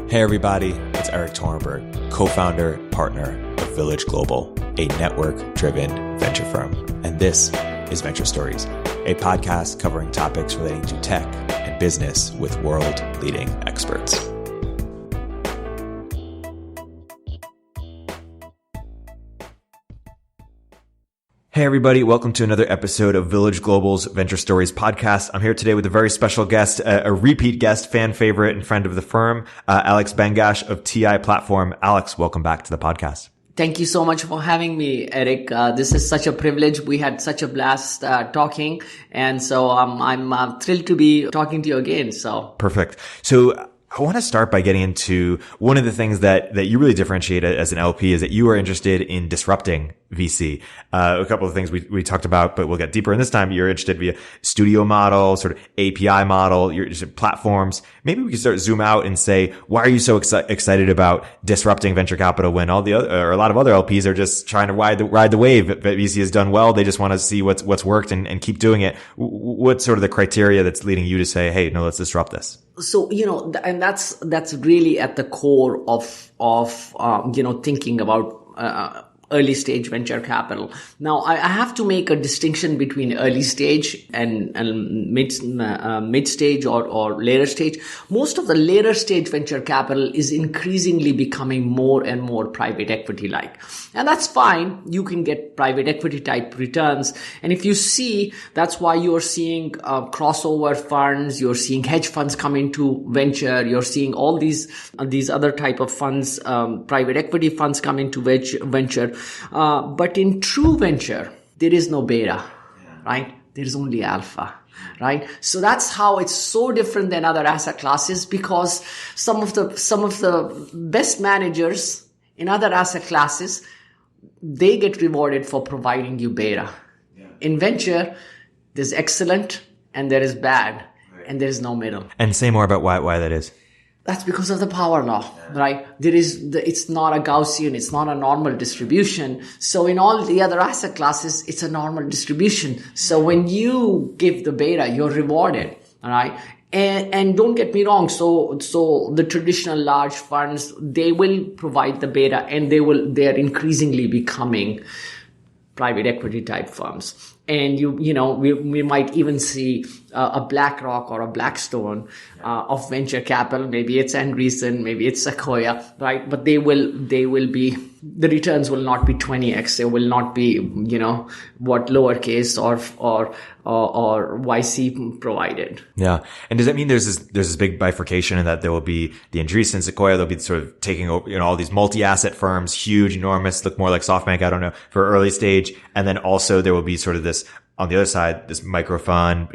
Hey everybody, it's Erik Torenberg, co-founder, partner of Village Global, a network-driven venture firm. And this is Venture Stories, a podcast covering topics relating to tech and business with world-leading experts. Hey everybody, welcome to another episode of Village Global's Venture Stories podcast. I'm here today with a very special guest, a repeat guest, fan favorite and friend of the firm, Alex Bangash of TI Platform. Alex, welcome back to the podcast. Thank you so much for having me, Erik. This is such a privilege. We had such a blast talking, and so I'm thrilled to be talking to you again. So perfect. So I want to start by getting into one of the things that you really differentiate as an LP is that you are interested in disrupting VC. A couple of things we talked about, but we'll get deeper in this time. You're interested via studio model, sort of API model, your platforms. Maybe we can start zoom out and say, why are you so excited about disrupting venture capital when all the other, or a lot of other LPs are just trying to ride the wave that VC has done well. They just want to see what's worked and keep doing it. What's sort of the criteria that's leading you to say, hey, no, let's disrupt this? So, and that's really at the core of thinking about, early stage venture capital. Now, I have to make a distinction between early stage and mid stage or later stage. Most of the later stage venture capital is increasingly becoming more and more private equity like. And that's fine. You can get private equity type returns. And if you see, that's why you're seeing crossover funds, you're seeing hedge funds come into venture, you're seeing all these other type of funds, private equity funds come into venture. But in true venture, there is no beta, right? There is only alpha, right? So that's how it's so different than other asset classes, because some of the best managers in other asset classes, they get rewarded for providing you beta. Yeah. In venture, there's excellent and there is bad, and there is no middle. And say more about why that is. That's because of the power law, right? It's not a Gaussian, it's not a normal distribution. So in all the other asset classes, it's a normal distribution. So when you give the beta, you're rewarded, all right? And don't get me wrong. So the traditional large funds, they will provide the beta, and they're increasingly becoming private equity type firms. And we might even see a BlackRock or a Blackstone of venture capital. Maybe it's Andreessen, maybe it's Sequoia, right? But the returns will not be 20x. They will not be, what lowercase or YC provided. Yeah. And does that mean there's this big bifurcation in that there will be the Andreessen, Sequoia, they'll be sort of taking over, all these multi-asset firms, huge, enormous, look more like SoftBank, I don't know, for early stage. And then also there will be sort of this, on the other side, this micro fund,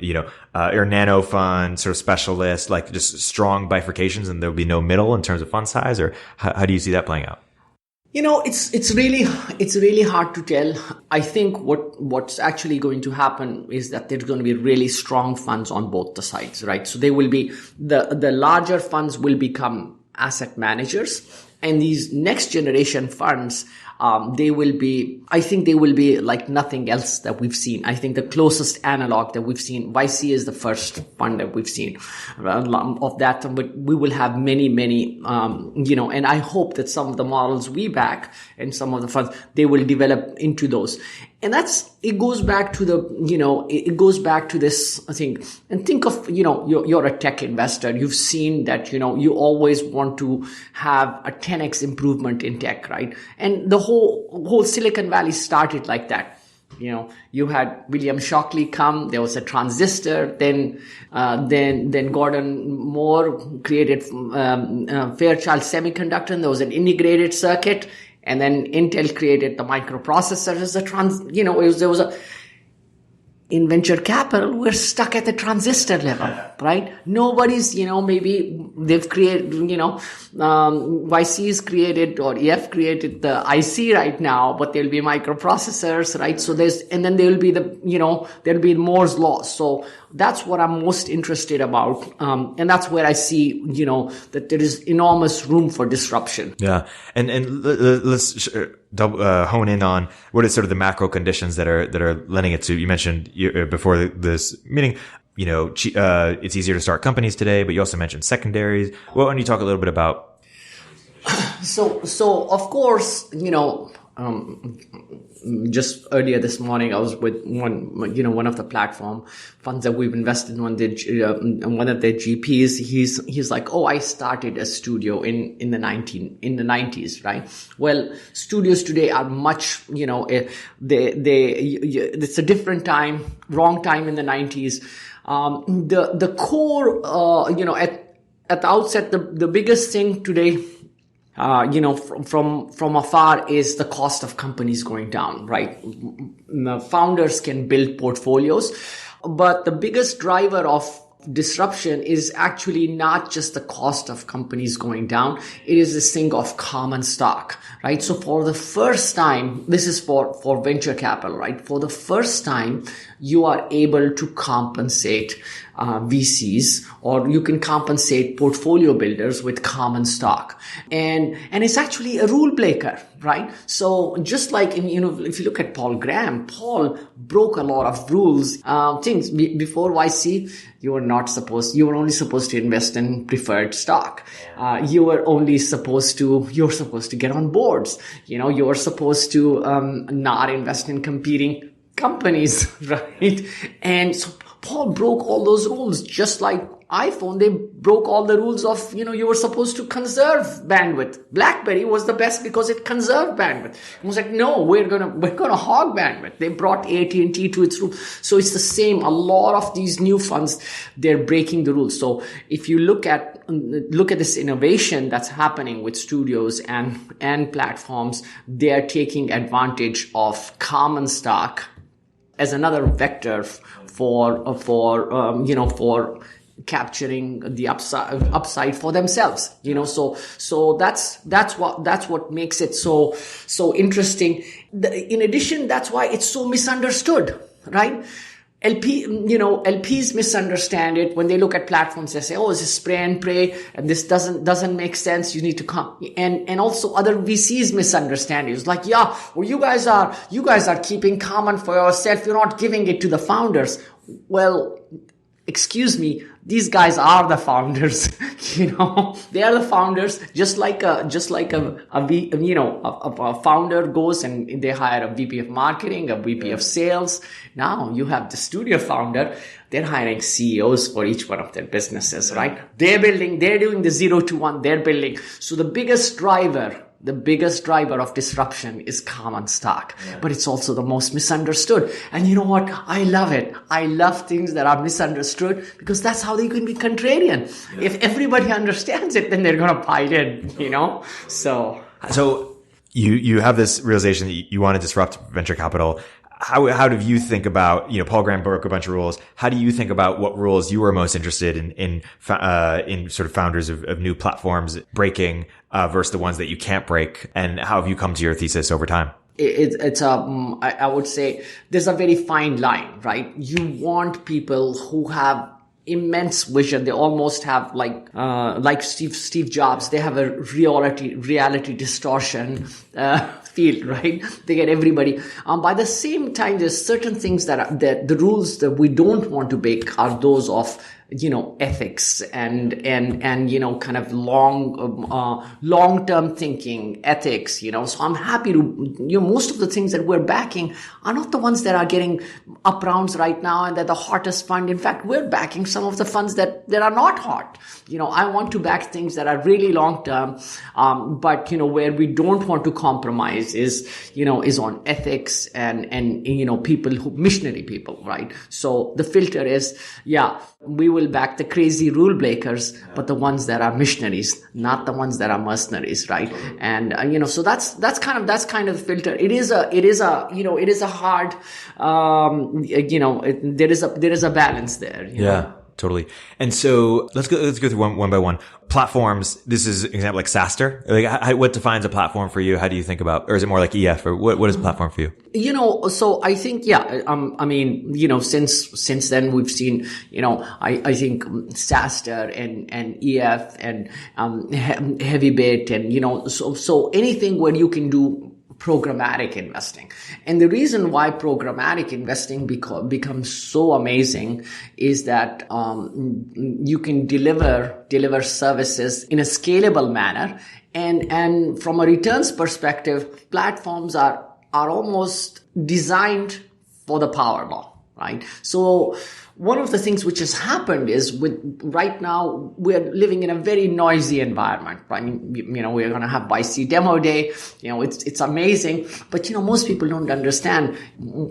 or nano fund, sort of specialist, like just strong bifurcations, and there'll be no middle in terms of fund size, or how do you see that playing out? It's really hard to tell. I think what's actually going to happen is that there's going to be really strong funds on both the sides, right? So they will be, the larger funds will become asset managers, and these next generation funds, they will be like nothing else that we've seen. I think the closest analog that we've seen, YC is the first fund that we've seen of that, but we will have many, and I hope that some of the models we back and some of the funds, they will develop into those. And it goes back to this thing. And think of, you're a tech investor. You've seen that, you always want to have a 10x improvement in tech, right? And the whole Silicon Valley started like that. You had William Shockley come, there was a transistor, then Gordon Moore created, Fairchild Semiconductor, and there was an integrated circuit. And then Intel created the microprocessor as in venture capital, we're stuck at the transistor level, right? Nobody's, maybe they've created, YC's created or EF created the IC right now, but there'll be microprocessors, right? So and then there'll be there'll be Moore's law. So that's what I'm most interested about. And that's where I see, that there is enormous room for disruption. Yeah. And let's hone in on what is sort of the macro conditions that are lending it to. You mentioned before this meeting, it's easier to start companies today, but you also mentioned secondaries. Well, why don't you talk a little bit about So of course, just earlier this morning, I was with one of the platform funds that we've invested in, one of their GPs. He's like, oh, I started a studio in the 90s, right? Well, studios today are much, it's a different time, wrong time in the 90s. The core, at the outset, the biggest thing today, from afar, is the cost of companies going down, right? The founders can build portfolios, but the biggest driver of disruption is actually not just the cost of companies going down. It is this thing of common stock, right? So for the first time, this is for venture capital, right? For the first time, you are able to compensate VCs, or you can compensate portfolio builders with common stock. And it's actually a rule breaker, right? So just like if you look at Paul Graham, Paul broke a lot of rules, things before YC. You were only supposed to invest in preferred stock. You're supposed to get on boards. You were supposed to not invest in competing companies, right? And so Paul broke all those rules, just like iPhone. They broke all the rules of, you were supposed to conserve bandwidth. BlackBerry was the best because it conserved bandwidth. It was like, no, we're gonna hog bandwidth. They brought AT&T to its roots. So it's the same. A lot of these new funds, they're breaking the rules. So if you look at this innovation that's happening with studios and platforms, they are taking advantage of common stock as another vector for capturing the upside for themselves. So that's what makes it so interesting. In addition, that's why it's so misunderstood, right? LPs misunderstand it. When they look at platforms, they say, oh, this is spray and pray, and this doesn't make sense. You need to come. And also other VCs misunderstand it. It's like, yeah, well, you guys are keeping common for yourself. You're not giving it to the founders. Well, excuse me, these guys are the founders. They are the founders. Just like a founder goes and they hire a VP of marketing, a VP of sales. Now you have the studio founder. They're hiring CEOs for each one of their businesses, right? They're doing the 0 to 1. They're building. So the biggest driver of disruption is common stock, but it's also the most misunderstood. And you know what? I love it. I love things that are misunderstood, because that's how they can be contrarian. Yeah. If everybody understands it, then they're going to buy it in, So you have this realization that you want to disrupt venture capital. How do you think about, Paul Graham broke a bunch of rules. How do you think about what rules you are most interested in sort of founders of new platforms breaking, versus the ones that you can't break? And how have you come to your thesis over time? I would say there's a very fine line, right? You want people who have immense vision. They almost have like Steve Jobs. They have a reality distortion field, right? They get everybody. By the same time, there's certain things that the rules that we don't want to break are those of ethics and kind of long-term thinking, ethics, So I'm happy to, most of the things that we're backing are not the ones that are getting up rounds right now and they're the hottest fund. In fact, we're backing some of the funds that are not hot. I want to back things that are really long-term, but, where we don't want to compromise is on ethics and missionary people, right? So the filter is, we will back the crazy rule breakers, but the ones that are missionaries, not the ones that are mercenaries, right? And so that's kind of the filter. It is a hard, there is a balance there. Yeah. Totally. And so let's go through one by one. Platforms. This is an example like SaaStr. Like, what defines a platform for you? How do you think about, or is it more like EF, or what is a platform for you? So I think, since then we've seen, I think SaaStr and EF and Heavybit and, so anything where you can do programmatic investing. And the reason why programmatic investing becomes so amazing is that you can deliver services in a scalable manner. And from a returns perspective, platforms are almost designed for the Powerball, right? So one of the things which has happened is right now we're living in a very noisy environment. I mean, we're going to have YC demo day. It's amazing, but most people don't understand.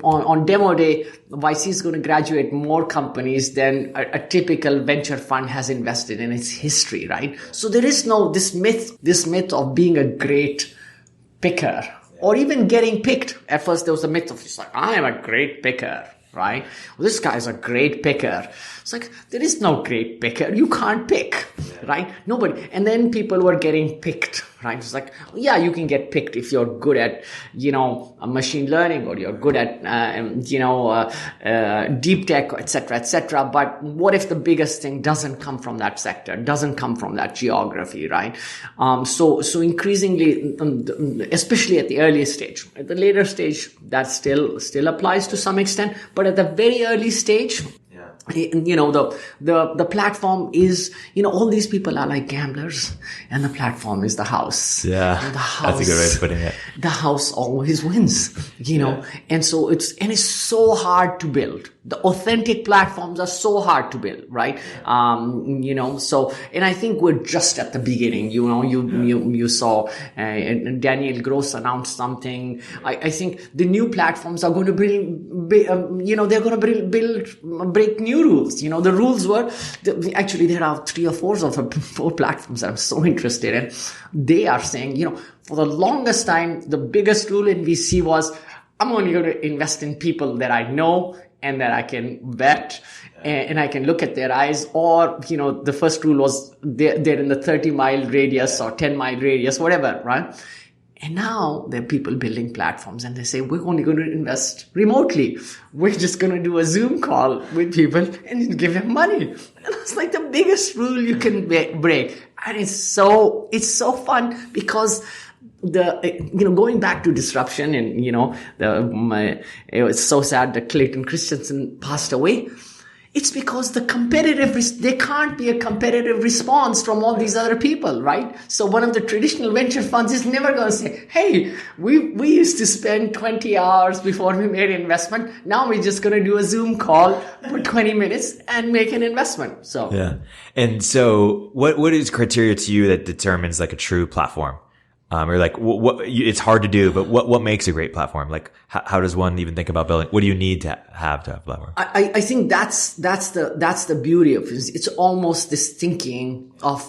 On demo day, YC is going to graduate more companies than a typical venture fund has invested in its history, right? So there is this myth of being a great picker or even getting picked. At first, there was a myth of I am a great picker. Right? Well, this guy's a great picker. It's like, there is no great picker. You can't pick, right? Nobody. And then people were getting picked, right? It's like, yeah, you can get picked if you're good at, machine learning or you're good at, deep tech, et cetera. But what if the biggest thing doesn't come from that sector, doesn't come from that geography, right? So increasingly, especially at the early stage, at the later stage, that still applies to some extent. But at the very early stage, the platform is, all these people are like gamblers and the platform is the house. Yeah. And the house, that's a good way of putting it. The house always wins, and so it's so hard to build. The authentic platforms are so hard to build, right? And I think we're just at the beginning. You saw Daniel Gross announced something. I think the new platforms are going to they're going to break new rules. The rules were actually there are 3 or 4 platforms that I'm so interested in. They are saying, for the longest time, the biggest rule in VC was, I'm only going to invest in people that I know and that I can vet and I can look at their eyes. Or, the first rule was they're in the 30-mile radius or 10-mile radius, whatever, right? And now there are people building platforms and they say, we're only going to invest remotely. We're just going to do a Zoom call with people and give them money. And it's like the biggest rule you can break. And it's so fun because going back to disruption and, it was so sad that Clayton Christensen passed away. It's because there can't be a competitive response from all these other people, right? So one of the traditional venture funds is never going to say, hey, we used to spend 20 hours before we made an investment. Now we're just going to do a Zoom call for 20 minutes and make an investment. So, yeah. And so what is criteria to you that determines like a true platform? Or like it's hard to do, but what makes a great platform? Like how does one even think about building? What do you need to have a platform? I think that's the beauty of it. It's almost this thinking of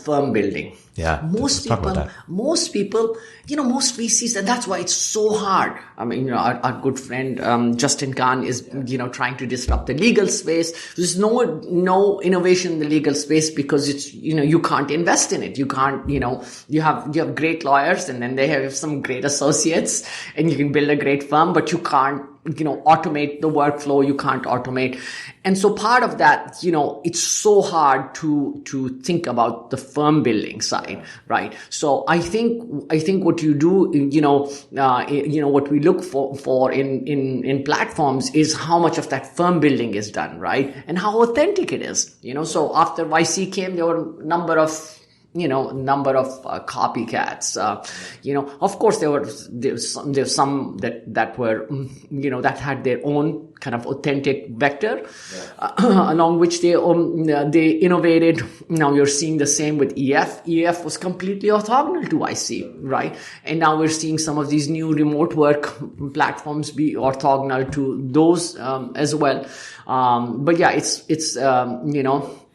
firm building. Yeah. Most people, most VCs, and that's why it's so hard. I mean, our good friend, Justin Kahn is, trying to disrupt the legal space. There's no innovation in the legal space because it's, you can't invest in it. You can't, you have great lawyers and then they have some great associates and you can build a great firm, but you can't, automate the workflow. You can't automate. And so part of that, it's so hard to think about the firm building side, right? So I think what you do, what we look for in platforms is how much of that firm building is done, right? And how authentic it is, so after YC came, there were a number of copycats. Of course there's some that were, that had their own kind of authentic vector, along which they innovated. Now you're seeing the same with EF. EF was completely orthogonal to IC, right? And now we're seeing some of these new remote work platforms be orthogonal to those as well. But yeah, it's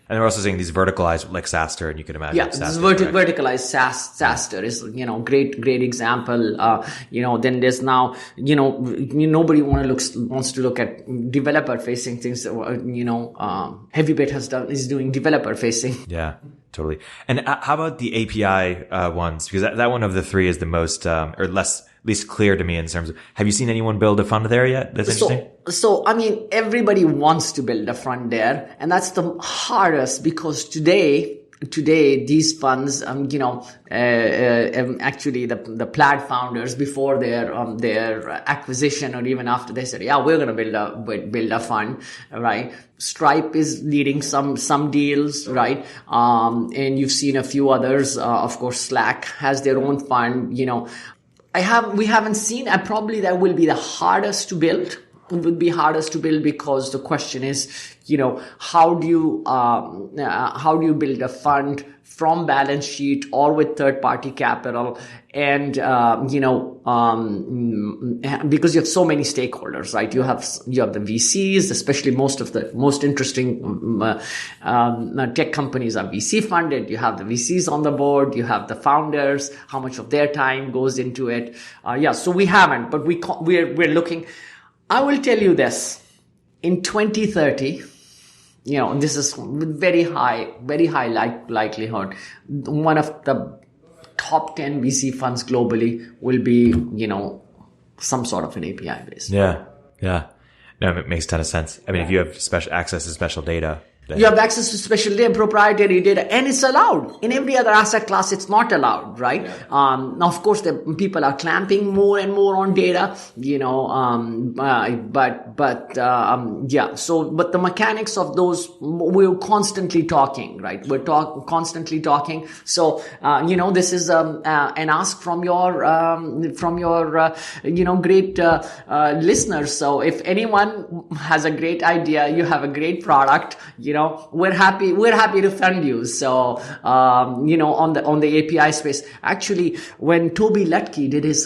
And they're also saying these verticalized like SaaStr, and you can imagine. Yeah, this verticalized SaaStr is, great example. Then there's now, nobody wants to look at developer facing things. Heavybit is doing developer facing. Yeah, totally. And how about the API ones? Because that one of the three is the most, or least clear to me in terms of, have you seen anyone build a fund there yet? That's interesting. So, I mean, everybody wants to build a fund there, and that's the hardest because today today these funds, actually the Plaid founders, before their acquisition or even after, they said, yeah, we're going to build a fund, right? Stripe is leading some deals, right? And you've seen a few others. Of course, Slack has their own fund. We haven't seen, and probably that will be the hardest to build. It would be hardest to build because the question is, how do you build a fund from balance sheet or with third party capital, and because you have so many stakeholders, right? You have the VCs, especially most of the most interesting tech companies are VC funded. You have the VCs on the board. You have the founders. How much of their time goes into it? So we haven't, but we're looking. I will tell you this: in 2030, this is very high likelihood, one of the top 10 VC funds globally will be, some sort of an API based. Yeah. No, it makes a ton of sense. I mean, if you have special access to special data, you have access to special data, proprietary data, and it's allowed. In every other asset class, it's not allowed, right? Yeah. Now, of course, the people are clamping more and more on data, but the mechanics of those, we're constantly talking, right? We're constantly talking. So, this is an ask from your great listeners. So if anyone has a great idea, you have a great product, we're happy to fund you. So, on the API space, actually, when Toby Lutke did his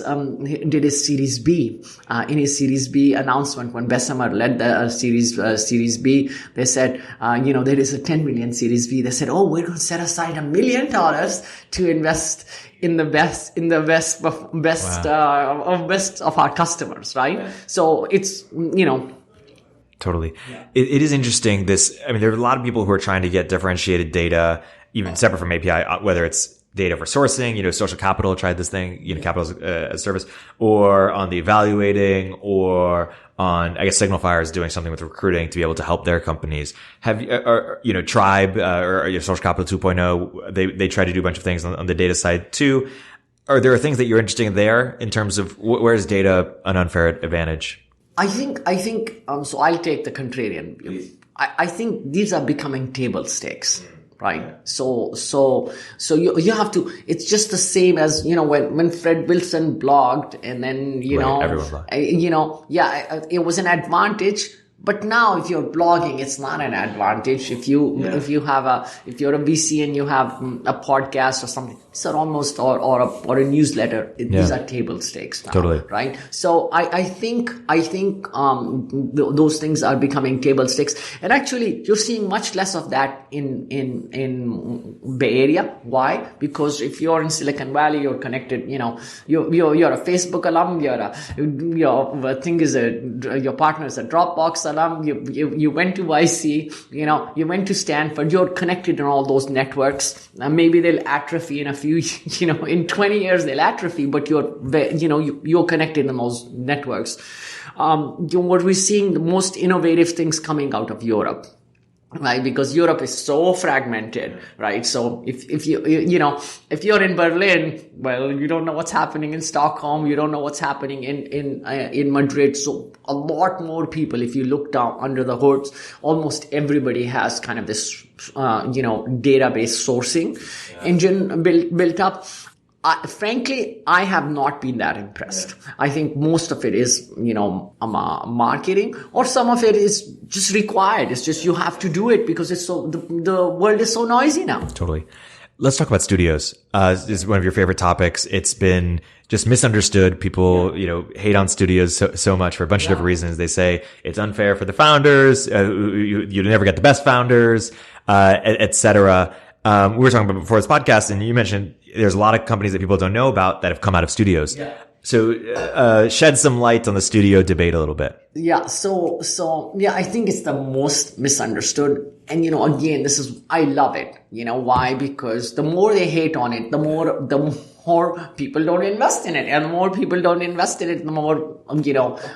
Series B, in his Series B announcement, when Bessemer led the Series B, they said, there is a 10 million Series B. They said, oh, we're going to set aside $1 million to invest in the best of our customers, right? Yeah. So it's, Totally. Yeah. It is interesting. there are a lot of people who are trying to get differentiated data, even separate from API, whether it's data for sourcing, Social Capital tried this thing, Capital as a service, or on the evaluating, or on, I guess, Signalfire is doing something with recruiting to be able to help their companies. Have Tribe, or Social Capital 2.0, they try to do a bunch of things on the data side too. Are there things that you're interested in there in terms of where is data an unfair advantage? I think, so I'll take the contrarian view. I think these are becoming table stakes, right? So you have to, it's just the same as, when Fred Wilson blogged, and then, everyone blogged. It was an advantage. But now, if you're blogging, it's not an advantage. If you're a VC and you have a podcast or something, it's almost or a newsletter. These are table stakes now, totally, right? So I think those things are becoming table stakes, and actually you're seeing much less of that in Bay Area. Why? Because if you're in Silicon Valley, you're connected. You're a Facebook alum. Your partner is a Dropbox alum. You went to YC, you went to Stanford, you're connected in all those networks. Maybe they'll atrophy in a few, in 20 years they'll atrophy, but you're connected in those networks. What we're seeing, the most innovative things coming out of Europe. Right, because Europe is so fragmented, right? So if you're in Berlin, well, you don't know what's happening in Stockholm, you don't know what's happening in Madrid. So a lot more people, if you look down under the hoods, almost everybody has kind of this database sourcing engine built up. Frankly, I have not been that impressed. I think most of it is, marketing, or some of it is just required. It's just you have to do it because it's so the world is so noisy now. Totally. Let's talk about studios. This is one of your favorite topics. It's been just misunderstood. People, hate on studios so much for a bunch of different reasons. They say it's unfair for the founders. You never get the best founders, et cetera. We were talking about before this podcast, and you mentioned there's a lot of companies that people don't know about that have come out of studios. Yeah. So, shed some light on the studio debate a little bit. Yeah. So yeah, I think it's the most misunderstood. And, again, I love it. Why? Because the more they hate on it, the more people don't invest in it. And the more people don't invest in it, the more,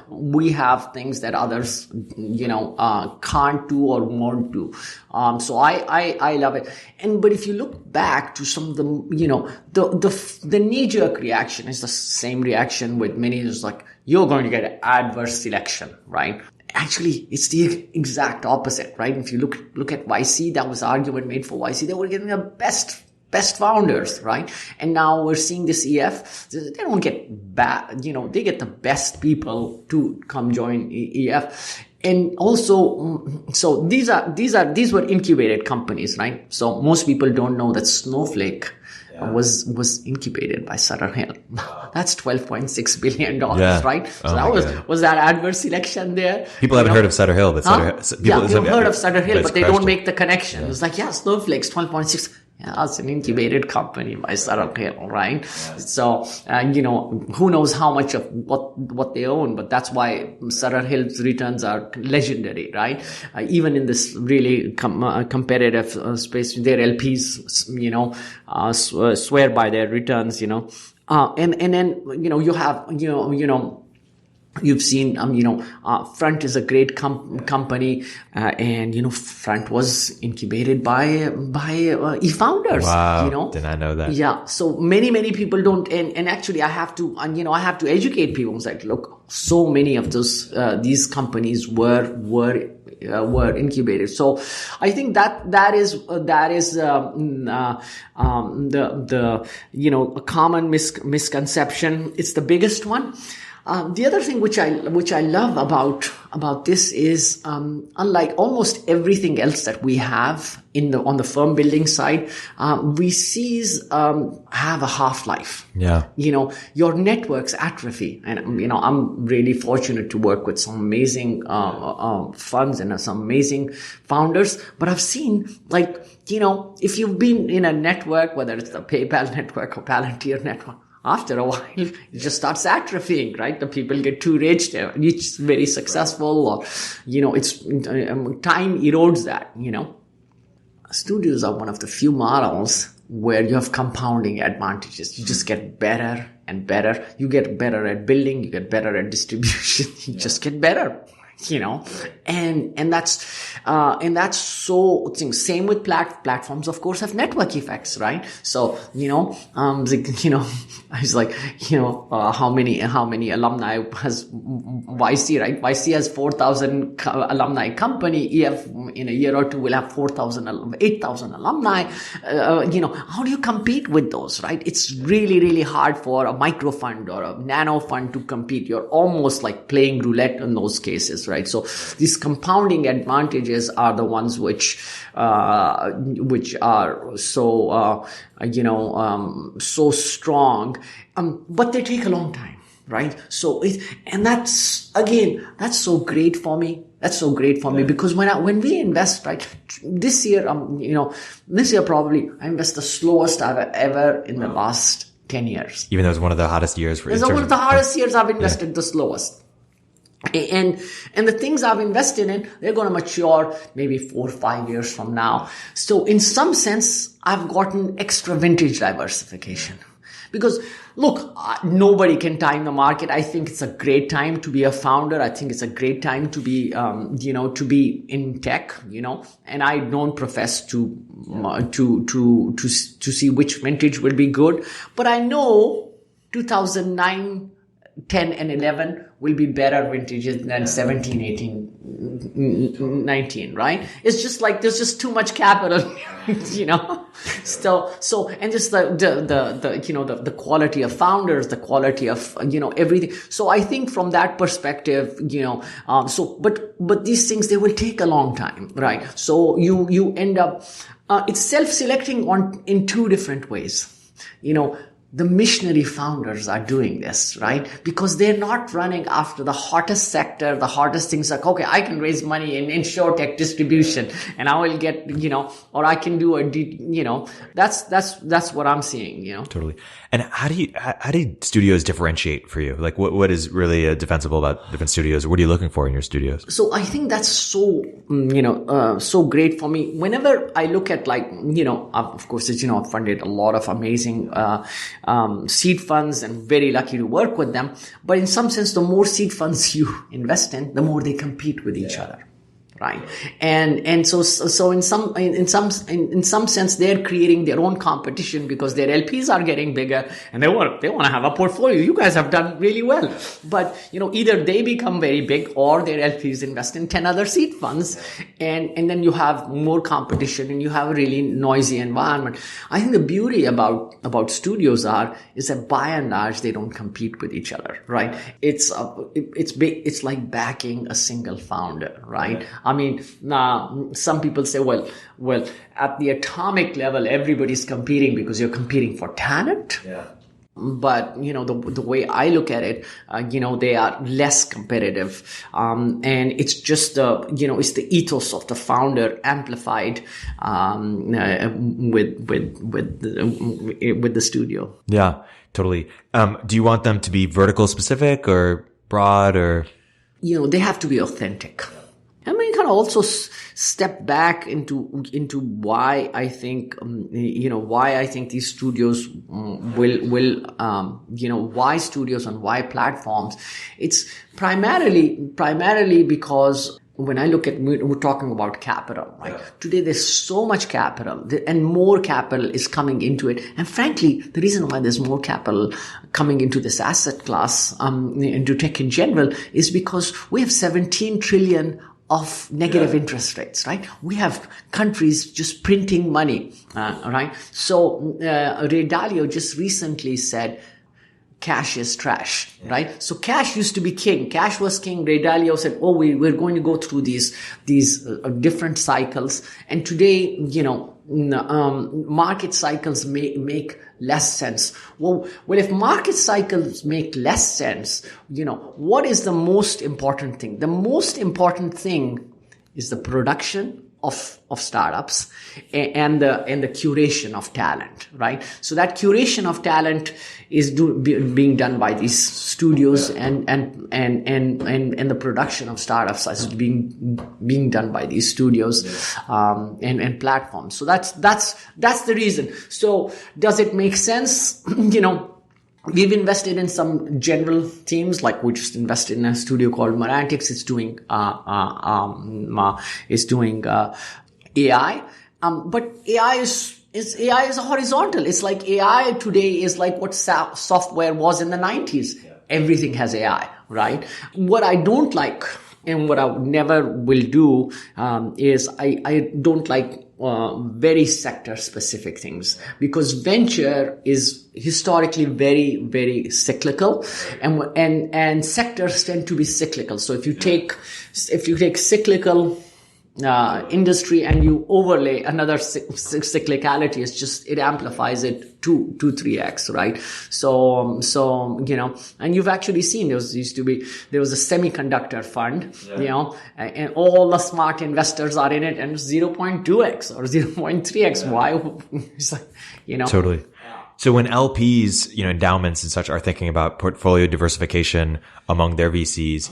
we have things that others, can't do or won't do. So I love it. But if you look back to some of the, the knee-jerk reaction is the same reaction with many. It's like, you're going to get adverse selection, right? Actually, it's the exact opposite, right? If you look at YC, that was the argument made for YC. They were getting the best founders, right? And now we're seeing this EF. They don't get bad, they get the best people to come join EF. And also, so these were incubated companies, right? So most people don't know that Snowflake was incubated by Sutter Hill. That's $12.6 billion, right? So was that adverse selection there? People haven't heard of Sutter Hill, but people have heard of Sutter Hill, but they don't make the connection. It's like, Snowflake's 12.6. Yeah, that's an incubated company by Sutter Hill, right? Yeah. So, who knows how much of what they own, but that's why Sutter Hill's returns are legendary, right? Even in this really competitive space, their LPs, swear by their returns, and then, you have, you've seen, Front is a great company, and Front was incubated by eFounders. Wow, did I know that? Yeah, so many people don't, and actually I have to educate people. It's like, look, so many of these companies were incubated. So I think that is a common misconception. It's the biggest one. The other thing which I love about this is, unlike almost everything else that we have on the firm building side, VCs have a half-life. Yeah. Your networks atrophy, and I'm really fortunate to work with some amazing funds and some amazing founders. But I've seen, if you've been in a network, whether it's the PayPal network or Palantir network, after a while, it just starts atrophying, right? The people get too rich, they're each very successful, or, it's time erodes that, Studios are one of the few models where you have compounding advantages. You just get better and better. You get better at building, you get better at distribution, you just get better. And that's so same with platforms, of course, have network effects, right? So, I was like, how many alumni has YC, right? YC has 4,000 alumni company. EF in a year or two will have 8,000 alumni. How do you compete with those, right? It's really, really hard for a micro fund or a nano fund to compete. You're almost like playing roulette in those cases, right? So these compounding advantages are the ones which are so, so strong, but they take a long time, right? So that's so great for me. That's so great for me because when we invest, right, this year probably I invest the slowest I've ever in the last 10 years. Even though it was one of the hottest years. It's one of the hardest years I've invested the slowest. And the things I've invested in, they're going to mature maybe 4 or 5 years from now. So in some sense, I've gotten extra vintage diversification. Because look, nobody can time the market. I think it's a great time to be a founder. I think it's a great time to be, to be in tech, and I don't profess to see which vintage will be good. But I know 2009, 10 and 11 will be better vintages than 17, 18, 19, right? It's just like there's just too much capital, So and just the quality of founders, the quality of everything. So I think from that perspective, but these things, they will take a long time, right? So you end up it's self-selecting in two different ways. the missionary founders are doing this, right? Because they're not running after the hottest sector, the hottest things like, okay, I can raise money in insurtech distribution and I will get, or I can do that's what I'm seeing, Totally. And how do studios differentiate for you? Like what is really defensible about different studios? What are you looking for in your studios? So I think that's so, so great for me. Whenever I look at of course, as I've funded a lot of amazing, seed funds and very lucky to work with them. But in some sense, the more seed funds you invest in, the more they compete with each other. Right. And so in some sense, they're creating their own competition because their LPs are getting bigger and they want to have a portfolio. You guys have done really well. But, either they become very big or their LPs invest in 10 other seed funds. And then you have more competition and you have a really noisy environment. I think the beauty about studios is that by and large, they don't compete with each other. Right. It's like backing a single founder. Right. I mean, some people say, well, at the atomic level, everybody's competing because you're competing for talent. Yeah. But, the way I look at it, they are less competitive. And it's just it's the ethos of the founder amplified, with the studio. Yeah, totally. Do you want them to be vertical specific or broad or? They have to be authentic. And we can also step back into why I think these studios will why studios and why platforms. It's primarily because when I look at, we're talking about capital, right? Yeah. Today there's so much capital and more capital is coming into it. And frankly, the reason why there's more capital coming into this asset class, into tech in general, is because we have 17 trillion of negative interest rates, right? We have countries just printing money, right? So Ray Dalio just recently said, cash is trash, right? So cash used to be king. Cash was king. Ray Dalio said, we're going to go through these different cycles. And today, market cycles make less sense. Well, if market cycles make less sense, what is the most important thing? The most important thing is the production of startups and the curation of talent, right? So that curation of talent is being done by these studios, and the production of startups is being done by these studios, and platforms. So that's the reason. So does it make sense? We've invested in some general themes, like we just invested in a studio called Marantix. It's doing AI. But AI is a horizontal. It's like AI today is like what software was in the 90s. Yeah. Everything has AI, right? What I don't like and what I never will do is I don't like very sector specific things, because venture is historically very, very cyclical, and sectors tend to be cyclical. So if you take cyclical industry and you overlay another cyclicality, it amplifies it 2-3x, right? So and you've actually seen there was a semiconductor fund, and all the smart investors are in it, and 0.2x or 0.3x. Yeah. Why? It's like, Totally. So when LPs, endowments and such are thinking about portfolio diversification among their VCs,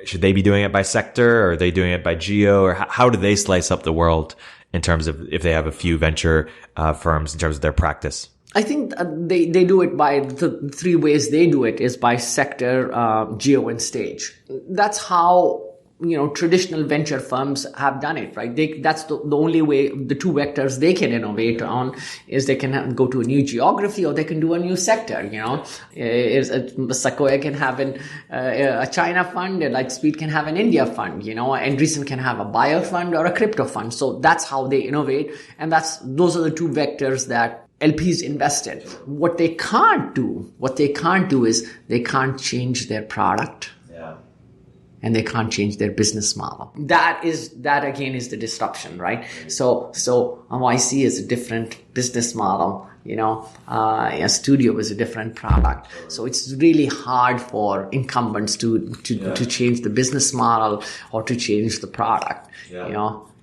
should they be doing it by sector, or are they doing it by geo, or how do they slice up the world in terms of if they have a few venture firms in terms of their practice? I think they do it by the three ways they do it is by sector, geo, and stage. That's how traditional venture firms have done it, right? That's the only way, the two vectors they can innovate on is they can go to a new geography, or they can do a new sector, Sequoia can have a China fund, and Lightspeed can have an India fund, and Recent can have a bio fund or a crypto fund. So that's how they innovate. And those are the two vectors that LPs invest in. What they can't do is they can't change their product. And they can't change their business model. That again is the disruption, right? So YC is a different business model A studio is a different product. So it's really hard for incumbents to change the business model or to change the product,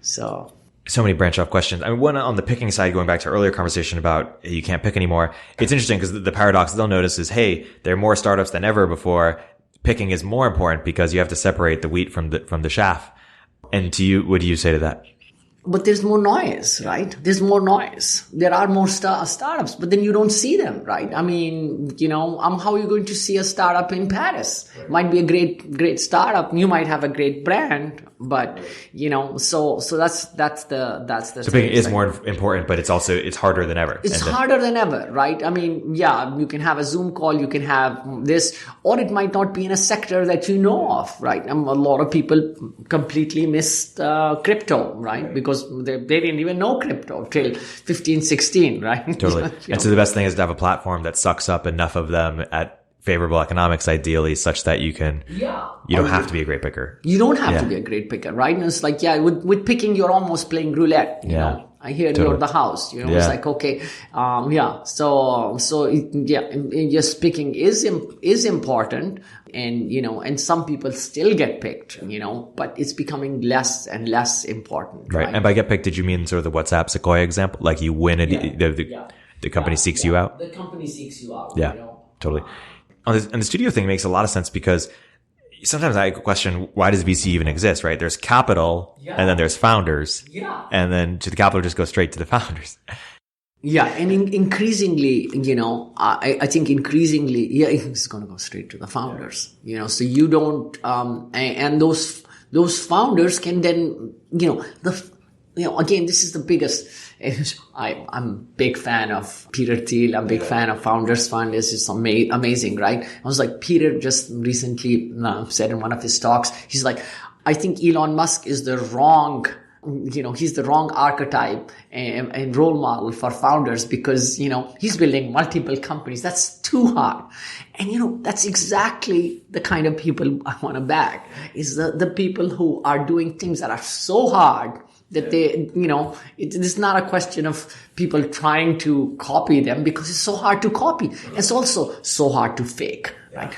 So many branch off questions. I mean, one on the picking side, going back to earlier conversation about you can't pick anymore. It's interesting because the paradox they'll notice is, hey, there are more startups than ever before. Picking is more important because you have to separate the wheat from the chaff. And to you, what do you say to that? But there's more noise, right? There's more noise. There are more startups, but then you don't see them, right? I mean, how are you going to see a startup in Paris? Right. Might be a great startup. You might have a great brand, but so that's the. So picking is more important, but it's harder than ever. It's harder than ever, right? I mean, yeah, you can have a Zoom call, you can have this, or it might not be in a sector that you know of, right? A lot of people completely missed crypto, right? Because they didn't even know crypto till 15, 16, right? Totally. And so the best thing is to have a platform that sucks up enough of them at favorable economics, ideally, such that you don't have to be a great picker. You don't have to be a great picker, right? And it's like, with picking, you're almost playing roulette, you know? I hear you're the house, it's like, okay. Just picking is important. And, and some people still get picked, but it's becoming less and less important. Right. And by get picked, did you mean sort of the WhatsApp Sequoia example? Like you win the company seeks you out? The company seeks you out. Yeah, totally. And the studio thing makes a lot of sense because sometimes I question, why does VC even exist, right? There's capital and then there's founders. Yeah. And then to the capital just go straight to the founders. Yeah. And increasingly, I think it's going to go straight to the founders, so you don't, and those founders can then, again, this is the biggest. I'm a big fan of Peter Thiel. I'm a big fan of Founders Fund. This is amazing, right? I was like, Peter just recently said in one of his talks, he's like, I think Elon Musk is the wrong, he's the wrong archetype and role model for founders because, he's building multiple companies. That's too hard. And, that's exactly the kind of people I want to back is the people who are doing things that are so hard that they, it's not a question of people trying to copy them because it's so hard to copy. It's also so hard to fake, right?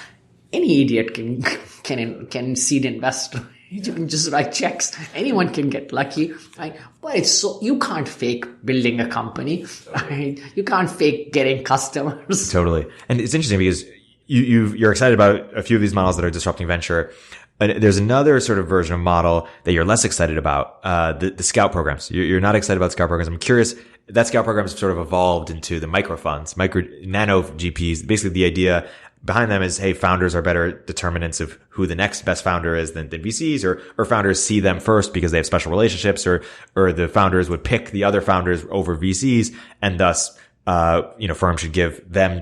Any idiot can seed invest. You can just write checks. Anyone can get lucky, right? But you can't fake building a company, right? You can't fake getting customers. Totally. And it's interesting because you're excited about a few of these models that are disrupting venture. There's another sort of version of model that you're less excited about, the scout programs. You're not excited about scout programs. I'm curious, that scout program has sort of evolved into the micro funds, nano GPs. Basically, the idea behind them is, hey, founders are better determinants of who the next best founder is than VCs, or founders see them first because they have special relationships, or the founders would pick the other founders over VCs, and thus, firms should give them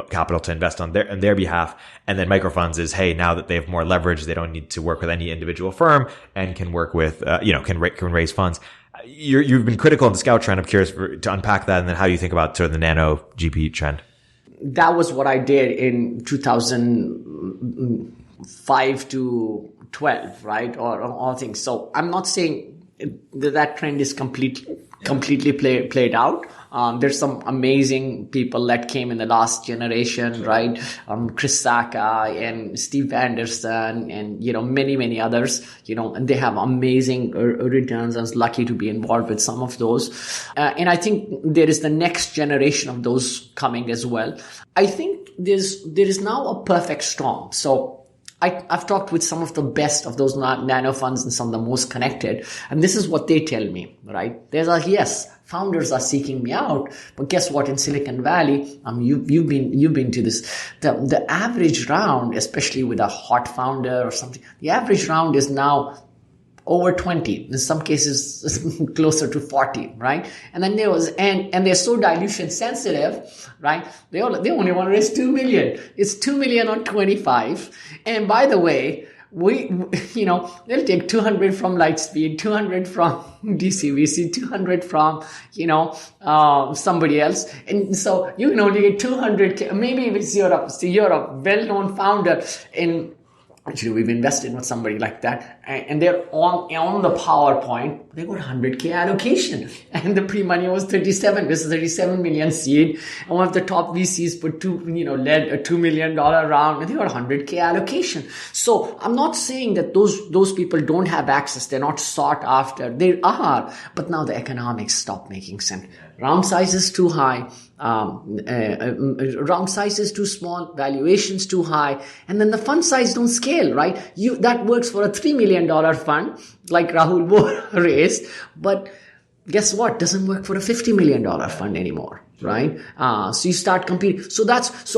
capital to invest on their behalf. And then microfunds is, hey, now that they have more leverage, they don't need to work with any individual firm and can work with, can raise funds. You've been critical of the scout trend. I'm curious to unpack that and then how you think about sort of the nano GP trend. That was what I did in 2005 to 12, right? Or all things. So I'm not saying that trend is completely played out. There's some amazing people that came in the last generation, right? Chris Sacca and Steve Anderson and, many others, and they have amazing returns. I was lucky to be involved with some of those. And I think there is the next generation of those coming as well. I think there is now a perfect storm. So I've talked with some of the best of those nano funds and some of the most connected. And this is what they tell me, right? There's yes, founders are seeking me out, but guess what? In Silicon Valley, you've been to this. The average round, especially with a hot founder or something, the average round is now over 20, in some cases closer to 40, right? And then and they're so dilution sensitive, right? They only want to raise 2 million. It's 2 million on 25. And by the way, they'll take 200 from Lightspeed, 200 from DCVC, 200 from, somebody else. And so you can only get 200, maybe if you're a well-known founder Actually, we've invested with somebody like that, and they're on the PowerPoint. They got 100K allocation, and the pre-money was 37. This is 37 million seed, and one of the top VCs put led a $2 million round, and they got 100K allocation. So I'm not saying that those people don't have access. They're not sought after. They are, but now the economics stop making sense. Round size is too high. Round size is too small, valuations too high, and then the fund size don't scale, right? That works for a $3 million fund like Rahul raised, but guess what? Doesn't work for a $50 million fund anymore, right? So you start competing. So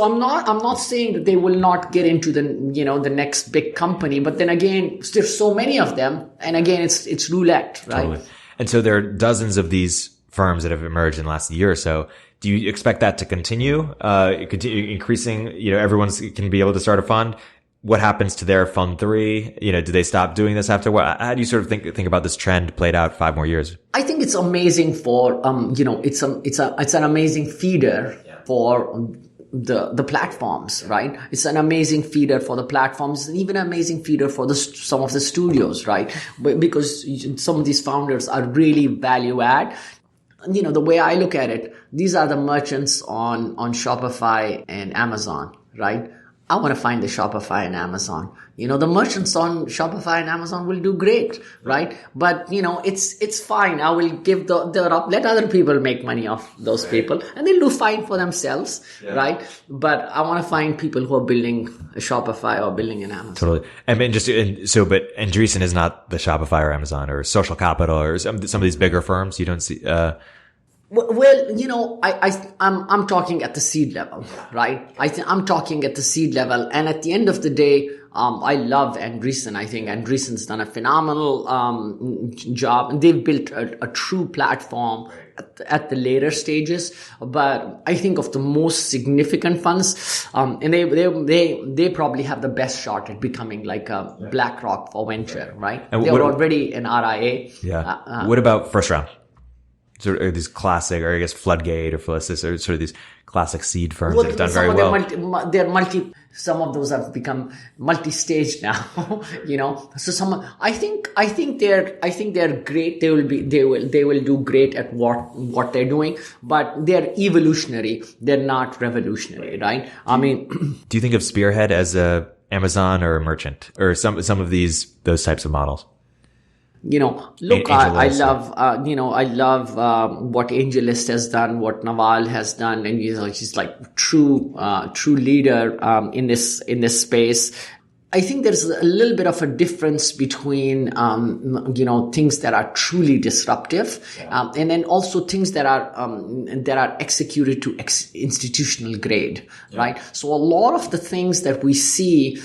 I'm not saying that they will not get into the next big company, but then again, there's so many of them, and again, it's roulette, right? Totally. And so there are dozens of these firms that have emerged in the last year or so. Do you expect that to continue increasing? Everyone can be able to start a fund. What happens to their fund 3? Do they stop doing this after what? How do you sort of think about this trend played out 5 more years? I think it's amazing for, it's an amazing feeder for the platforms, right? It's an amazing feeder for the platforms, and even an amazing feeder for some of the studios, right? Because some of these founders are really value add. The way I look at it, these are the merchants on Shopify and Amazon, right? I want to find the Shopify and Amazon. The merchants on Shopify and Amazon will do great, right? But, it's fine. I will give let other people make money off those people, and they'll do fine for themselves, right? But I want to find people who are building a Shopify or building an Amazon. Totally. And Andreessen is not the Shopify or Amazon or Social Capital or some of these bigger firms. You don't see, Well, I'm talking at the seed level, right? I'm talking at the seed level, and at the end of the day, I love Andreessen. I think Andreessen's done a phenomenal job, and they've built a true platform at the later stages. But I think of the most significant funds, and they probably have the best shot at becoming like a BlackRock for venture, right? And they were already an RIA. Yeah. What about first round? Sort of these classic, or I guess Floodgate or Felicis, or sort of these classic seed firms that have done very well. Some of those have become multi-stage now, So I think they're great. They will do great at what they're doing, but they're evolutionary. They're not revolutionary, right? I mean, do you think of Spearhead as a Amazon or a merchant, or some of those types of models? Look, I love what AngelList has done, what Naval has done, and she's like true leader in this space. I think there's a little bit of a difference between, things that are truly disruptive, and then also things that are executed to institutional grade, right? So a lot of the things that we see,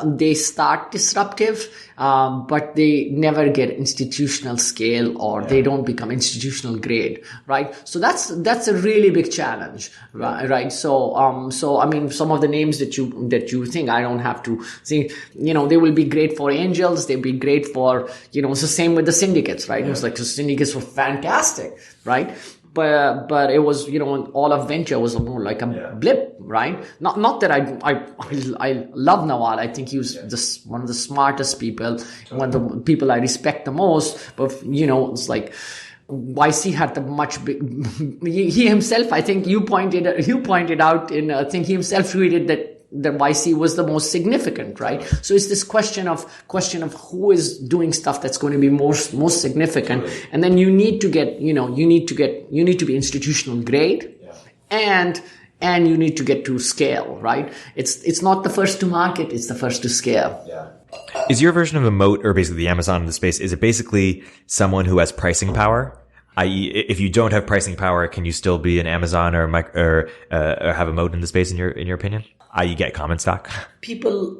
they start disruptive, but they never get institutional scale, or they don't become institutional grade, right? So that's a really big challenge, right? So I mean, some of the names that you think, I don't have to think, they will be great for angels. They'll be great for, it's the same with the syndicates, right? It was like the syndicates were fantastic, right? But it was, all of venture was more like a blip, right? Not that I love Nawal. I think he was one of the smartest people, one of the people I respect the most. But, it's like, YC had the much big, he himself, I think you pointed out in, I think he himself tweeted that the YC was the most significant, right? So it's this question of who is doing stuff that's going to be most significant. And then you need to be institutional grade, and you need to get to scale, right? It's not the first to market, it's the first to scale. Yeah. Is your version of a moat, or basically the Amazon of the space, is it basically someone who has pricing power? I.e., if you don't have pricing power, can you still be an Amazon or have a moat in the space in your opinion? I.e., get common stock. People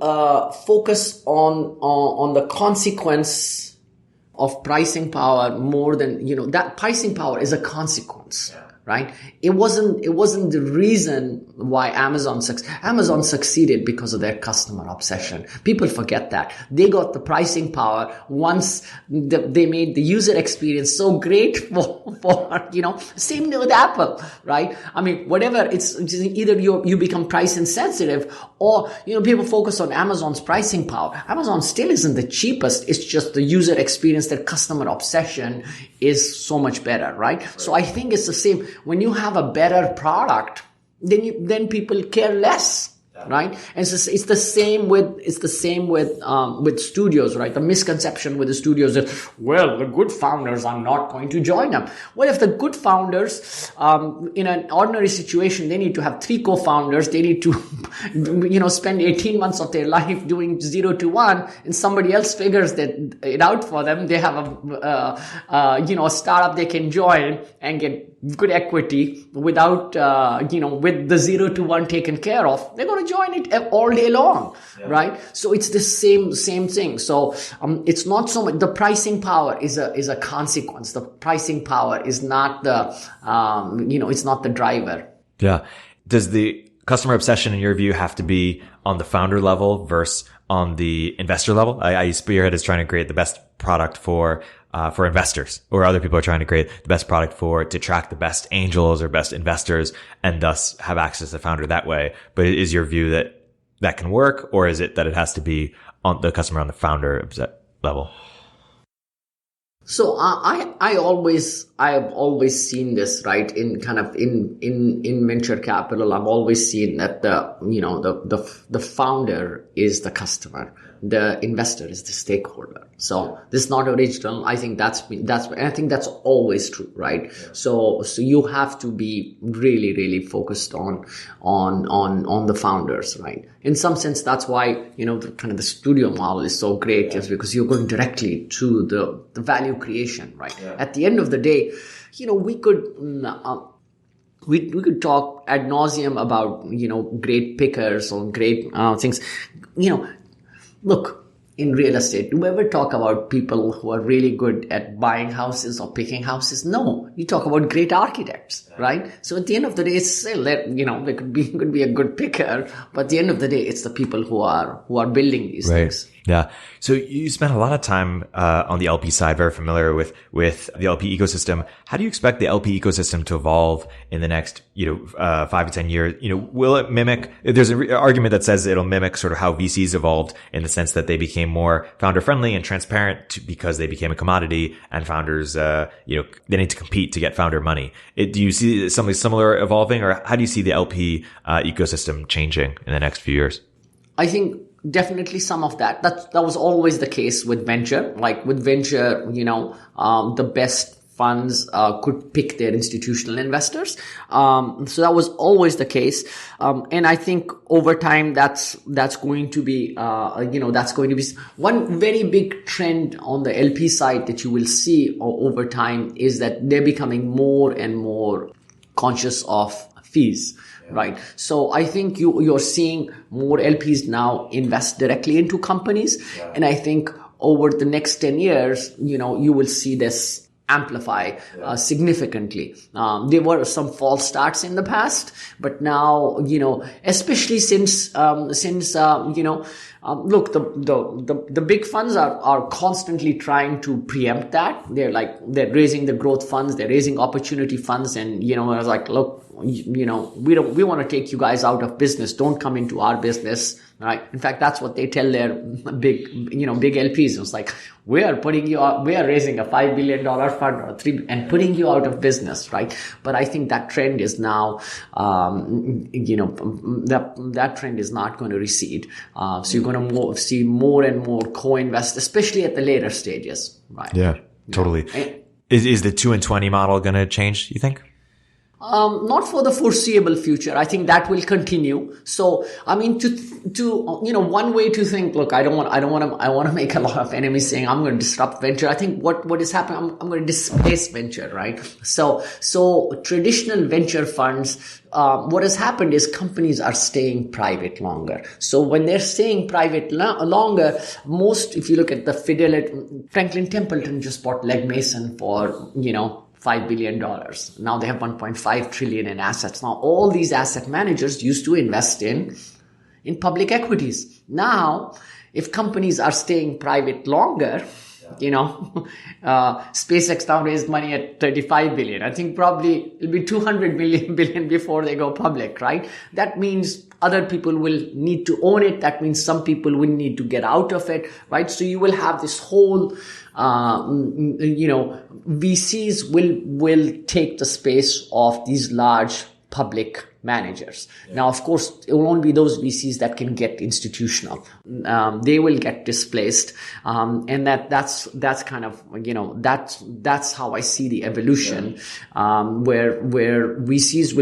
focus on the consequence of pricing power more than that. Pricing power is a consequence, right? It wasn't the reason why Amazon succeeded because of their customer obsession. People forget that. They got the pricing power once they made the user experience so great for same with Apple, right? I mean, whatever, it's either you become price insensitive or, people focus on Amazon's pricing power. Amazon still isn't the cheapest. It's just the user experience, their customer obsession is so much better, right? So I think it's the same. When you have a better product, then people care less. Right, and it's the same with studios, right? The misconception with the studios is, well, the good founders are not going to join them. Well, if the good founders, in an ordinary situation, they need to have 3 co-founders. They need to, spend 18 months of their life doing 0 to 1, and somebody else figures it out for them. They have a startup they can join and get good equity without, with the 0 to 1 taken care of. They're going to join it all day long, right? So it's the same thing. So it's not so much the pricing power is a consequence. The pricing power is not it's not the driver. Yeah. Does the customer obsession, in your view, have to be on the founder level versus on the investor level? I Spearhead is trying to create the best product for investors, or other people are trying to create the best product to attract the best angels or best investors and thus have access to the founder that way. But is your view that can work, or is it that it has to be on the customer on the founder level? So I have always seen this, right? In kind of in venture capital, I've always seen that the founder is the customer. The investor is the stakeholder. So this is not original. I think and I think that's always true, right? Yeah. So you have to be really, really focused on the founders, right? In some sense, that's why, the studio model is so great, is because you're going directly to the value creation, right? Yeah. At the end of the day, we could, we could talk ad nauseum about, great pickers or great things, Look, in real estate, do we ever talk about people who are really good at buying houses or picking houses? No, you talk about great architects, right? So at the end of the day, it's still that, there could be a good picker, but at the end of the day, it's the people who are building these things. Yeah. So you spent a lot of time on the LP side, very familiar with the LP ecosystem. How do you expect the LP ecosystem to evolve in the next 5 to 10 years? Will it mimic? There's an argument that says it'll mimic sort of how VCs evolved, in the sense that they became more founder friendly and transparent because they became a commodity, and founders they need to compete to get founder money. Do you see something similar evolving, or how do you see the LP ecosystem changing in the next few years? I think definitely some of that. That was always the case with venture. Like with venture, the best funds could pick their institutional investors. So that was always the case. And I think over time that's going to be one very big trend on the LP side that you will see over time, is that they're becoming more and more conscious of fees. Right. So I think you're seeing more LPs now invest directly into companies. Yeah. And I think over the next 10 years, you will see this amplify significantly. There were some false starts in the past, but now, especially since look, the big funds are constantly trying to preempt that. They're raising the growth funds, they're raising opportunity funds, and I was like, look, we want to take you guys out of business. Don't come into our business, right? In fact, that's what they tell their big LPs. It's like, we are raising a $5 billion fund or and putting you out of business, right? But I think that trend is now, that trend is not going to recede. So you're going to see more and more co-invest, especially at the later stages, right? Yeah, totally. Is the 2 and 20 model going to change, you think? Not for the foreseeable future. I think that will continue. So, I mean, one way to think, look, I want to make a lot of enemies saying I'm going to disrupt venture. I think what is happening, I'm going to displace venture, right? So traditional venture funds, what has happened is companies are staying private longer. So when they're staying private longer, if you look at the Fidelity, Franklin Templeton just bought Legg Mason for $5 billion. Now they have 1.5 trillion in assets. Now all these asset managers used to invest in public equities. Now, if companies are staying private longer, SpaceX now raised money at 35 billion. I think probably it'll be 200 billion before they go public, right? That means other people will need to own it. That means some people will need to get out of it, right? So you will have this whole, VCs will take the space of these large public managers. Yeah. Now, of course, it will only be those VCs that can get institutional. They will get displaced. And that's kind of, that's how I see the evolution, where VCs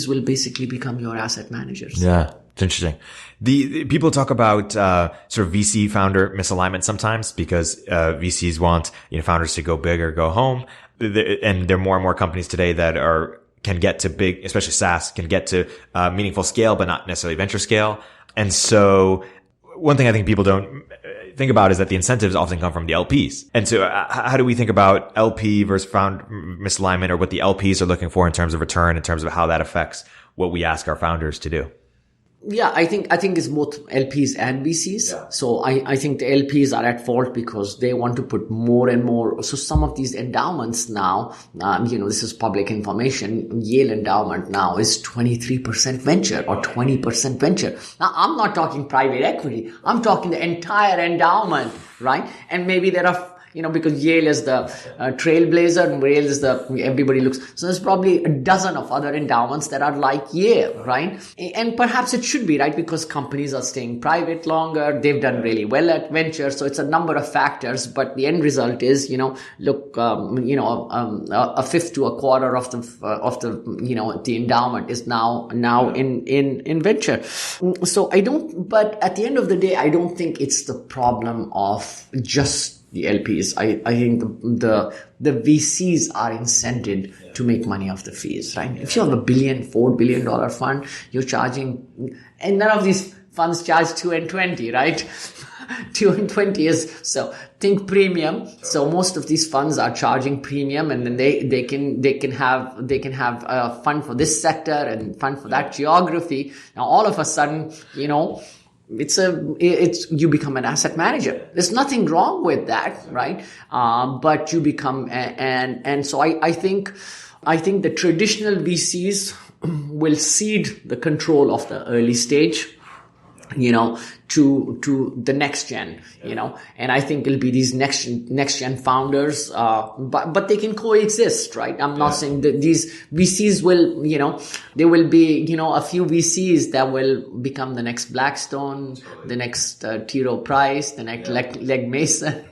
will basically become your asset managers. Yeah. It's interesting. The people talk about sort of VC founder misalignment sometimes because VCs want founders to go big or go home, and there are more and more companies today that can get to big, especially SaaS, can get to meaningful scale, but not necessarily venture scale. And so one thing I think people don't think about is that the incentives often come from the LPs. And so how do we think about LP versus found misalignment, or what the LPs are looking for in terms of return, in terms of how that affects what we ask our founders to do? Yeah, I think it's both LPs and VCs. Yeah. So I think the LPs are at fault because they want to put more and more. So some of these endowments now, this is public information. Yale endowment now is 23% venture or 20% venture. Now, I'm not talking private equity. I'm talking the entire endowment, right? And maybe there are, because Yale is the trailblazer, and Yale is everybody looks. So there's probably a dozen of other endowments that are like Yale, right? And perhaps it should be, right? Because companies are staying private longer. They've done really well at venture. So it's a number of factors, but the end result is, a fifth to a quarter of the endowment is now in venture. So but at the end of the day, I don't think it's the problem of just the LPs. I think the VCs are incented to make money off the fees, right? If you have $4 billion fund, you're charging, and none of these funds charge 2 and 20, right? 2 and 20 is, so think premium. So most of these funds are charging premium, and then they can have a fund for this sector and fund for that geography. Now all of a sudden, you become an asset manager. There's nothing wrong with that, right? But you become, and so I think the traditional VCs will cede the control of the early stage, to the next gen, and I think it'll be these next gen founders, but they can coexist, right? I'm not saying that these VCs will, there will be, a few VCs that will become the next Blackstone, the next T. Rowe Price, the next Legg Mason.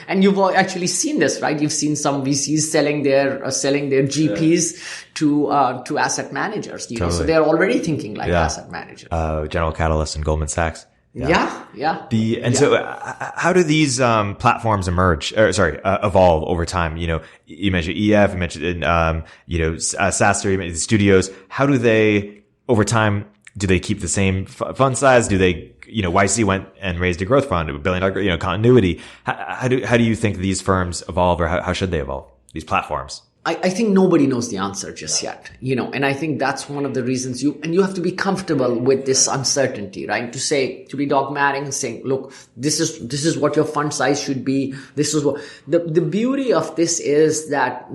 And you've actually seen this, right? You've seen some VCs selling their GPs to asset managers. Totally. So they're already thinking like asset managers. General Catalyst and Goldman Sachs. Yeah. So how do these platforms evolve over time? You mentioned EF, you mentioned SaaS, you mentioned studios. How do they, over time, do they keep the same fund size? Do they, YC went and raised a growth fund, $1 billion, continuity. How do you think these firms evolve, or how should they evolve, these platforms? I think nobody knows the answer just yet, and I think that's one of the reasons you have to be comfortable with this uncertainty, right? To be dogmatic and saying, look, this is what your fund size should be. This is what the beauty of this is that,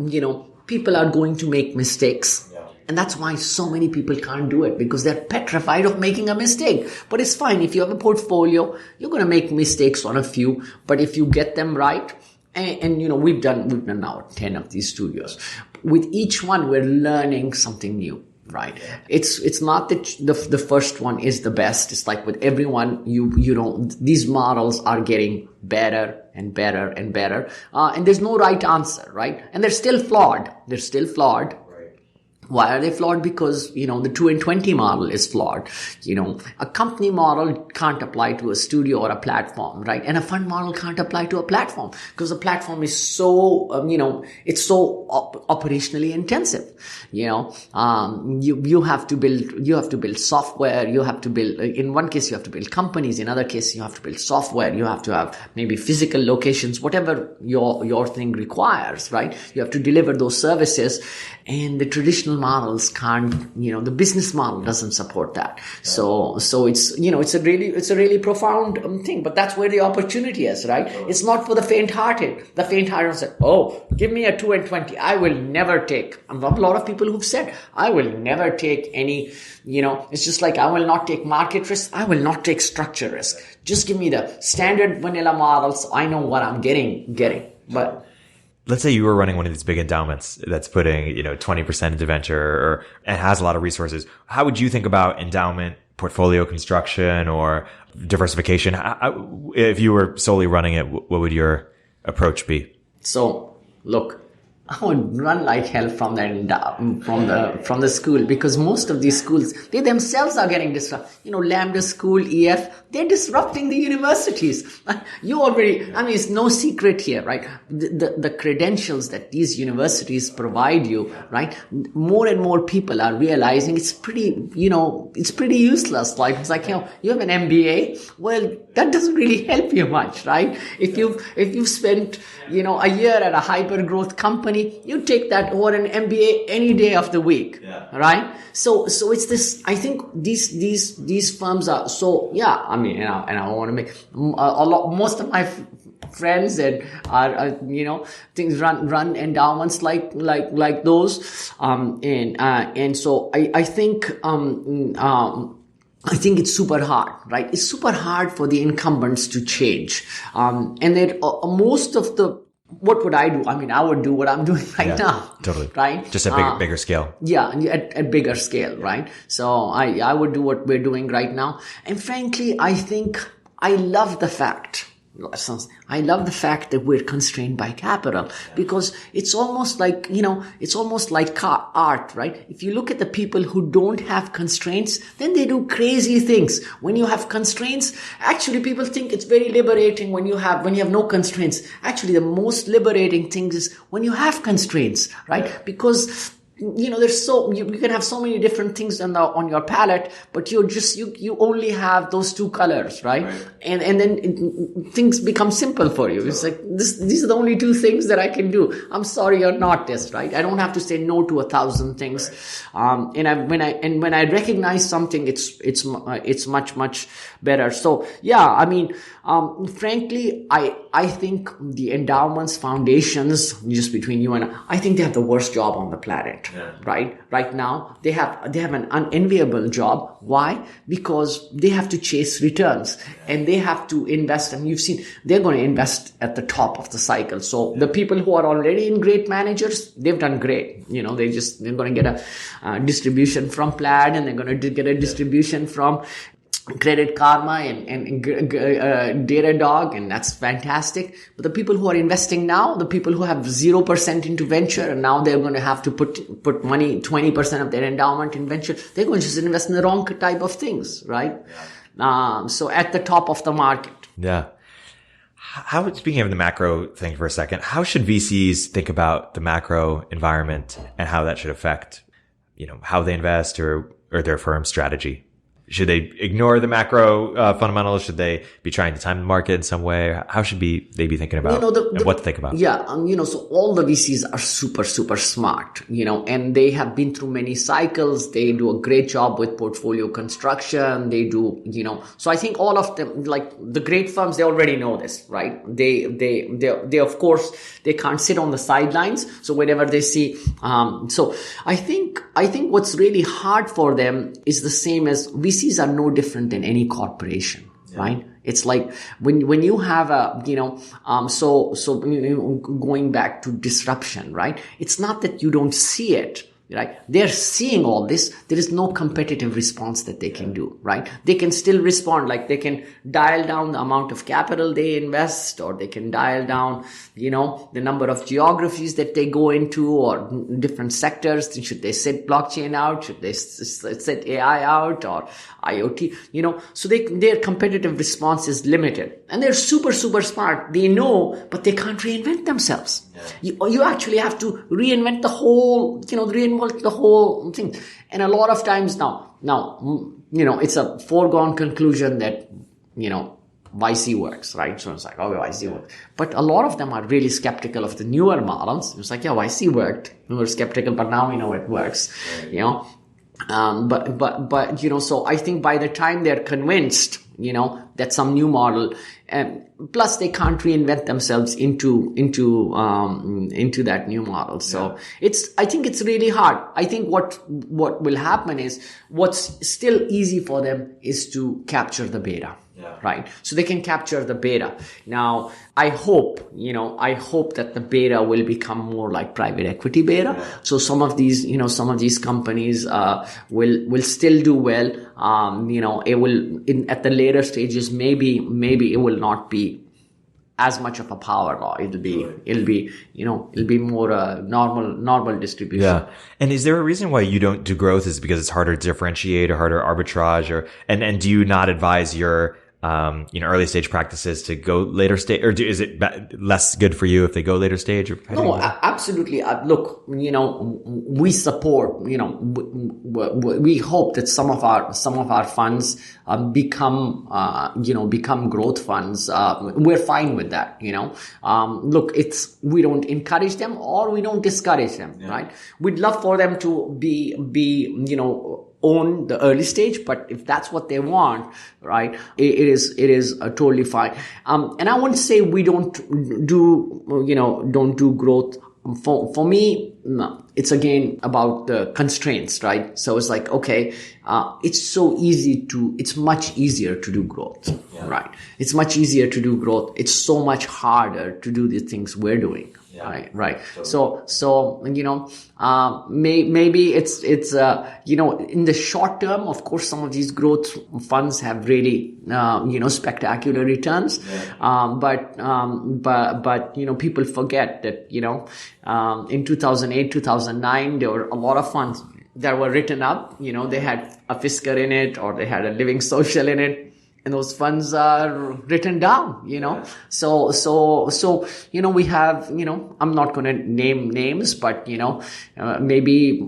people are going to make mistakes. And that's why so many people can't do it, because they're petrified of making a mistake. But it's fine. If you have a portfolio, you're going to make mistakes on a few, but if you get them right, and we've done now 10 of these studios. With each one, we're learning something new, right? It's not that the first one is the best. It's like with everyone, these models are getting better and better and better. And there's no right answer, right? And they're still flawed. Why are they flawed? Because, the 2 and 20 model is flawed. A company model can't apply to a studio or a platform, right? And a fund model can't apply to a platform because the platform is so, it's so operationally intensive. You have to build software. You have to build, in one case, you have to build companies. In other case, you have to build software. You have to have maybe physical locations, whatever your thing requires, right? You have to deliver those services, and the traditional models can't, the business model doesn't support that. So it's, it's a really profound thing, but that's where the opportunity is, right? It's not for the faint-hearted. The faint-hearted say, oh, give me a 2 and 20. I will never take, a lot of people who've said, I will never take any, it's just like, I will not take market risk. I will not take structure risk. Just give me the standard vanilla models. I know what I'm getting. But let's say you were running one of these big endowments that's putting, 20% into venture and has a lot of resources. How would you think about endowment portfolio construction or diversification? If you were solely running it, what would your approach be? So, look, I would run like hell from the school, because most of these schools, they themselves are getting disrupted. Lambda School, EF, they're disrupting the universities. It's no secret here, right? The credentials that these universities provide you, right? More and more people are realizing it's pretty useless. Like, it's like, you have an MBA. Well, that doesn't really help you much, right? If you've spent, a year at a hyper growth company, you take that over an MBA any day of the week, right? So it's this, I think these firms are, so yeah, and I want to make most of my friends that are things run endowments like those, and so I think it's super hard, right? It's super hard for the incumbents to change. And then most of what would I do? I would do what I'm doing right now. Totally. Right? Just at bigger scale. Yeah, at bigger scale, right? So I would do what we're doing right now. And frankly, I think I love the fact that we're constrained by capital, because it's almost like, art, right? If you look at the people who don't have constraints, then they do crazy things. When you have constraints, actually people think it's very liberating when you have no constraints. Actually, the most liberating thing is when you have constraints, right? Because there's you can have so many different things on your palette, but you only have those two colors, right? And then things become simple for you. It's like these are the only two things that I can do. I'm sorry, you're not this, right? I don't have to say no to 1,000 things. When I recognize something, it's much better. So yeah, frankly, I think the endowments, foundations, just between you and I think they have the worst job on the planet. Yeah. Right now they have an unenviable job. Why? Because they have to chase returns, and they have to invest, and you've seen they're going to invest at the top of the cycle. So the people who are already in great managers, they've done great. They're going to get a distribution from Plaid, and they're going to get a distribution from Credit Karma and Datadog, and that's fantastic. But the people who are investing now, the people who have 0% into venture, and now they're going to have to put money, 20% of their endowment in venture, they're going to just invest in the wrong type of things, right? Yeah. So at the top of the market. Yeah. Speaking of the macro thing for a second, how should VCs think about the macro environment and how that should affect, how they invest or their firm strategy? Should they ignore the macro fundamentals? Should they be trying to time the market in some way? How should they be thinking about and what to think about? Yeah, so all the VCs are super, super smart, and they have been through many cycles. They do a great job with portfolio construction. They do, so I think all of them, like the great firms, they already know this, right? They of course, they can't sit on the sidelines. So whenever they see, so I think what's really hard for them is the same as VCs are no different than any corporation, right? It's like when you have going back to disruption, right? It's not that you don't see it, right? They're seeing all this. There is no competitive response that they can do, right? They can still respond, like they can dial down the amount of capital they invest, or they can dial down, the number of geographies that they go into, or different sectors. Should they sit blockchain out? Should they sit AI out, or IoT? So their competitive response is limited, and they're super, super smart. They know, but they can't reinvent themselves. You actually have to reinvent the whole thing. And a lot of times now, it's a foregone conclusion that, YC works, right? So it's like, oh, YC works. But a lot of them are really skeptical of the newer models. It's like, yeah, YC worked. We were skeptical, but now we know it works, so I think by the time they're convinced, that some new model, plus they can't reinvent themselves into that new model. So I think it's really hard. I think what will happen is, what's still easy for them is to capture the beta. Right. So they can capture the beta. Now, I hope that the beta will become more like private equity beta. So some of these companies, will still do well. It will, at the later stages, maybe it will not be as much of a power law. It'll be more a normal distribution. Yeah. And is there a reason why you don't do growth? Is it because it's harder to differentiate or harder arbitrage, and do you not advise your early stage practices to go later stage, or is it less good for you if they go later stage? No, absolutely. Look, we support, we hope that some of our funds become growth funds. We're fine with that. Look, we don't encourage them or we don't discourage them, right? We'd love for them to be own the early stage, but if that's what they want, right, it is totally fine. And I wouldn't say we don't do growth. For me, no, it's again about the constraints, right? So it's like, okay, it's much easier to do growth, right? It's much easier to do growth. It's so much harder to do the things we're doing. Right. So maybe it's in the short term, of course, some of these growth funds have really spectacular returns. But people forget that in 2008, 2009, there were a lot of funds that were written up. They had a Fisker in it, or they had a Living Social in it. And those funds are written down, So, we have, I'm not going to name names, but, maybe,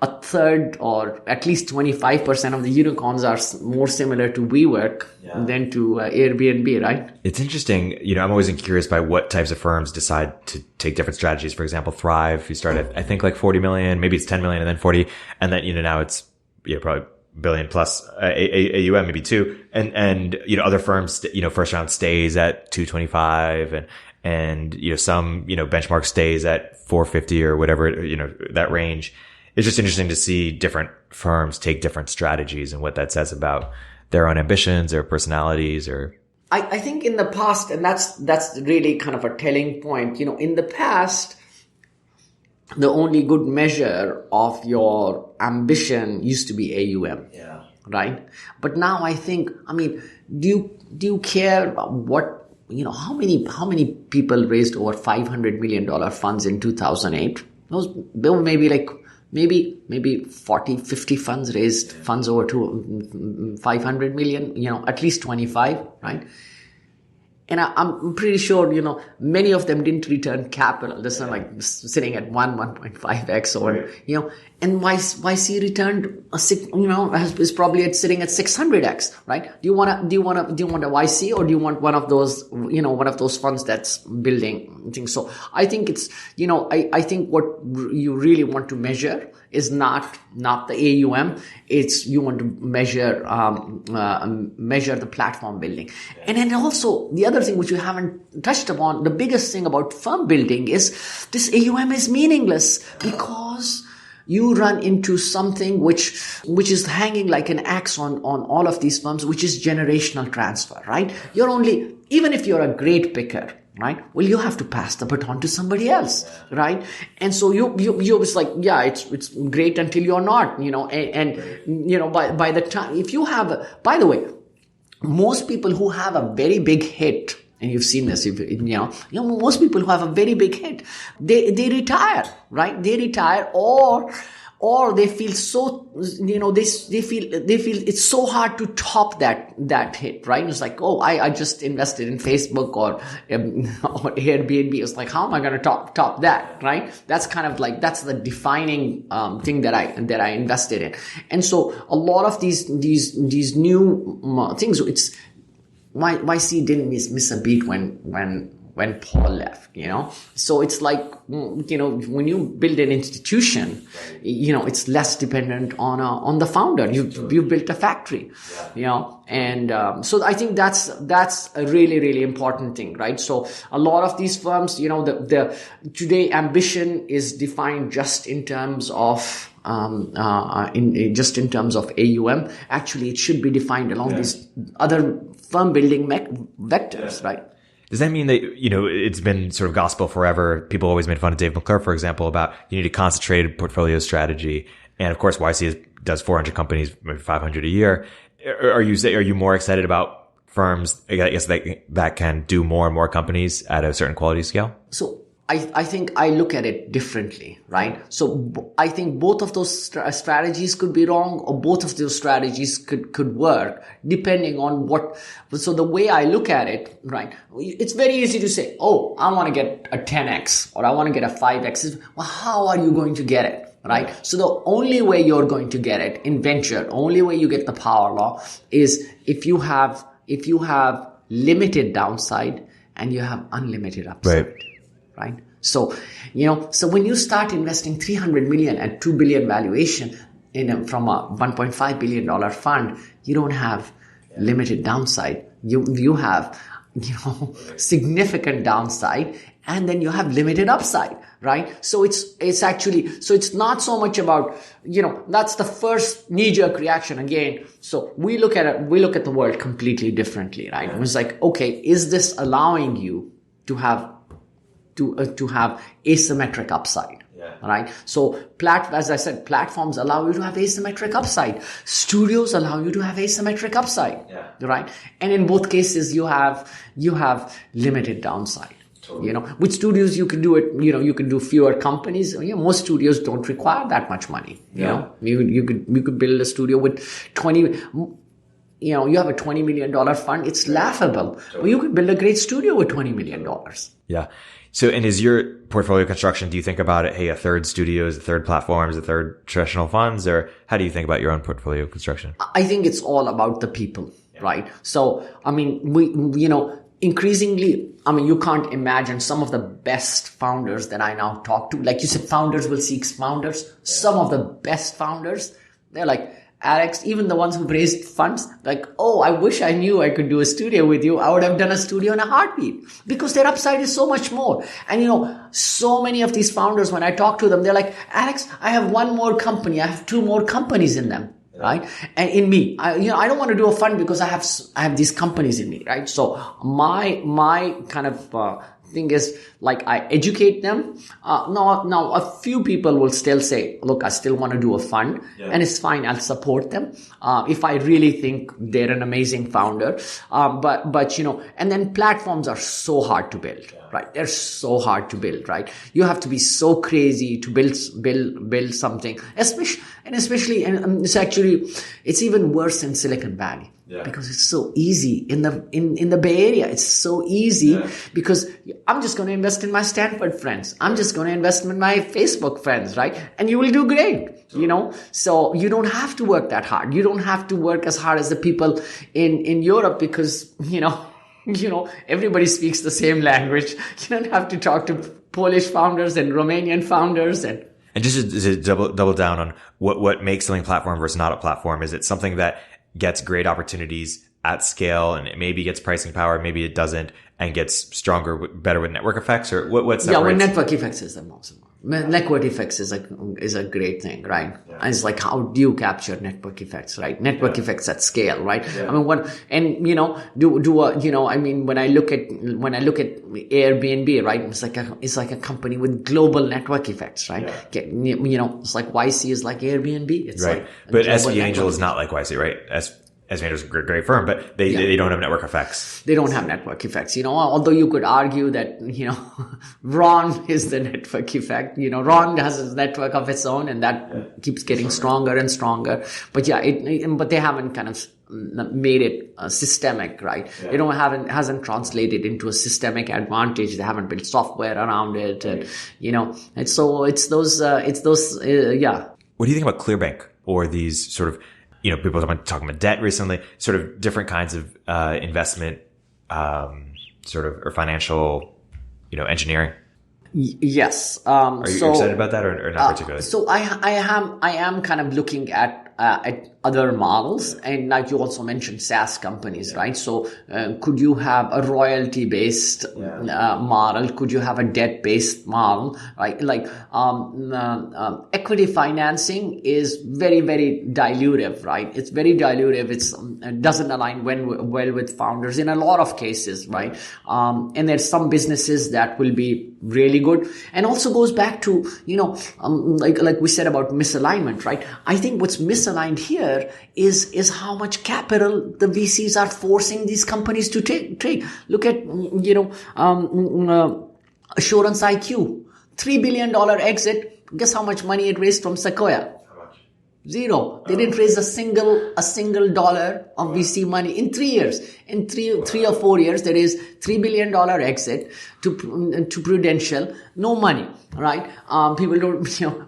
a third or at least 25% of the unicorns are more similar to WeWork than to Airbnb, right? It's interesting. I'm always curious by what types of firms decide to take different strategies. For example, Thrive, you start at, I think, like 40 million, maybe it's 10 million and then 40. And then, now it's, probably billion plus AUM, maybe two. And, other firms, first round stays at 225 and, some, benchmark stays at 450 or whatever, that range. It's just interesting to see different firms take different strategies and what that says about their own ambitions or personalities or. I think in the past, and that's really kind of a telling point, in the past, the only good measure of your ambition used to be AUM. Right? But now I think, do you care what, how many people raised over $500 million funds in 2008? There were maybe 40, 50 funds raised funds over to 500 million, at least 25, right? And I'm pretty sure, many of them didn't return capital. This is like sitting at 1.5x or, and YC returned is probably sitting at 600x, right? Do you want a YC, or do you want one of those funds that's building things? So I think it's, I think what you really want to measure is not the AUM. It's, you want to measure the platform building. And then also the other thing which you haven't touched upon, the biggest thing about firm building is this AUM is meaningless because you run into something which is hanging like an axe on all of these firms, which is generational transfer, right? Even if you're a great picker, right? Well, you have to pass the baton to somebody else, right? And so you was like, yeah, it's great until you're not, and by the time, if you have, by the way, most people who have a very big hit, and you've seen this, most people who have a very big hit, they retire, right? They retire, or they feel so, they feel it's so hard to top that hit, right? It's like, oh, I just invested in Facebook or Airbnb. It's like, how am I going to top that, right? That's kind of like, that's the defining thing that I invested in. And so a lot of these new things, it's YC didn't miss a beat when Paul left, So it's like, when you build an institution, it's less dependent on the founder. You built a factory, and so I think that's a really, really important thing, right? So a lot of these firms, the today ambition is defined just in terms of in terms of AUM. Actually, it should be defined along these other firm building vectors, right? Does that mean that, it's been sort of gospel forever? People always made fun of Dave McClure, for example, about you need a concentrated portfolio strategy. And of course, YC does 400 companies, maybe 500 a year. Are you more excited about firms, I guess, that can do more and more companies at a certain quality scale? So I think I look at it differently, right? So I think both of those strategies could be wrong, or both of those strategies could work depending on what. So the way I look at it, right? It's very easy to say, oh, I want to get a 10x or I want to get a 5x. Well, how are you going to get it? Right? So the only way you're going to get it in venture, only way you get the power law is if you have limited downside and you have unlimited upside. Right? So, so when you start investing 300 million at 2 billion valuation from a $1.5 billion fund, you don't have limited downside. You have, significant downside, and then you have limited upside, right? So it's actually, so it's not so much about, that's the first knee-jerk reaction again. So we look at the world completely differently, right? It's like, okay, is this allowing you to have asymmetric upside, right? So as I said, platforms allow you to have asymmetric upside. Studios allow you to have asymmetric upside, right? And in both cases, you have limited downside. Totally. With studios, you can do it, you can do fewer companies. Most studios don't require that much money. You could build a studio with 20, you have a $20 million fund. It's laughable. Totally. Well, you could build a great studio with $20 million. Yeah. So, and is your portfolio construction, do you think about it, hey, a third studios, a third platforms, a third traditional funds, or how do you think about your own portfolio construction? I think it's all about the people, right? So, we increasingly, you can't imagine some of the best founders that I now talk to. Like you said, founders will seek founders. Yeah. Some of the best founders, they're like, Alex, even the ones who raised funds, like, oh, I wish I knew I could do a studio with you. I would have done a studio in a heartbeat, because their upside is so much more. And so many of these founders, when I talk to them, they're like, Alex, I have one more company. I have 2 more companies in them. Right. And in me, I don't want to do a fund because I have these companies in me. Right. So my kind of, thing is, like, I educate them. Now a few people will still say, look, I still want to do a fund, and it's fine. I'll support them. If I really think they're an amazing founder. But and then platforms are so hard to build, right? They're so hard to build, right? You have to be so crazy to build something, especially, and it's even worse in Silicon Valley. Yeah. Because it's so easy in the Bay Area. It's so easy because I'm just going to invest in my Stanford friends. I'm just going to invest in my Facebook friends, right? And you will do great, So you don't have to work that hard. You don't have to work as hard as the people in Europe because, everybody speaks the same language. You don't have to talk to Polish founders and Romanian founders and just to double down on what makes something platform versus not a platform. Is it something that gets great opportunities at scale and it maybe gets pricing power, maybe it doesn't, and gets better with network effects, or what separates? Yeah, well, network effects is the most. Network effects is a great thing, right? Yeah. And it's like, how do you capture network effects, right? Network effects at scale, right? Yeah. I mean, when I look at Airbnb, right? It's like a company with global network effects, right? Yeah. It's like YC is like Airbnb. It's right. Like but SV Angel is not like YC, right? SV Angel is a great firm, but they don't have network effects. They don't have network effects, although you could argue that, Ron is the network effect. Ron has a network of its own, and that keeps getting stronger and stronger. But but they haven't kind of made it systemic, right? Yeah. Hasn't translated into a systemic advantage. They haven't built software around it, and and so it's those. What do you think about Clearbank or these sort of, people have been talking about debt recently, sort of different kinds of investment, or financial, engineering? Yes. Are you excited about that or not particularly? So I am kind of looking at other models, and like you also mentioned, SaaS companies, right? So could you have a royalty-based model? Could you have a debt-based model, right? Like equity financing is very, very dilutive, right? It's very dilutive. It doesn't align well with founders in a lot of cases, right? And there's some businesses that will be really good, and also goes back to like we said about misalignment, right? I think what's misaligned here is how much capital the VCs are forcing these companies to take. Look at Assurance IQ, $3 billion exit. Guess how much money it raised from Sequoia? Zero. They didn't raise a single dollar of VC money in 3 years. In three or 4 years, there is $3 billion exit to Prudential. No money, right? People don't,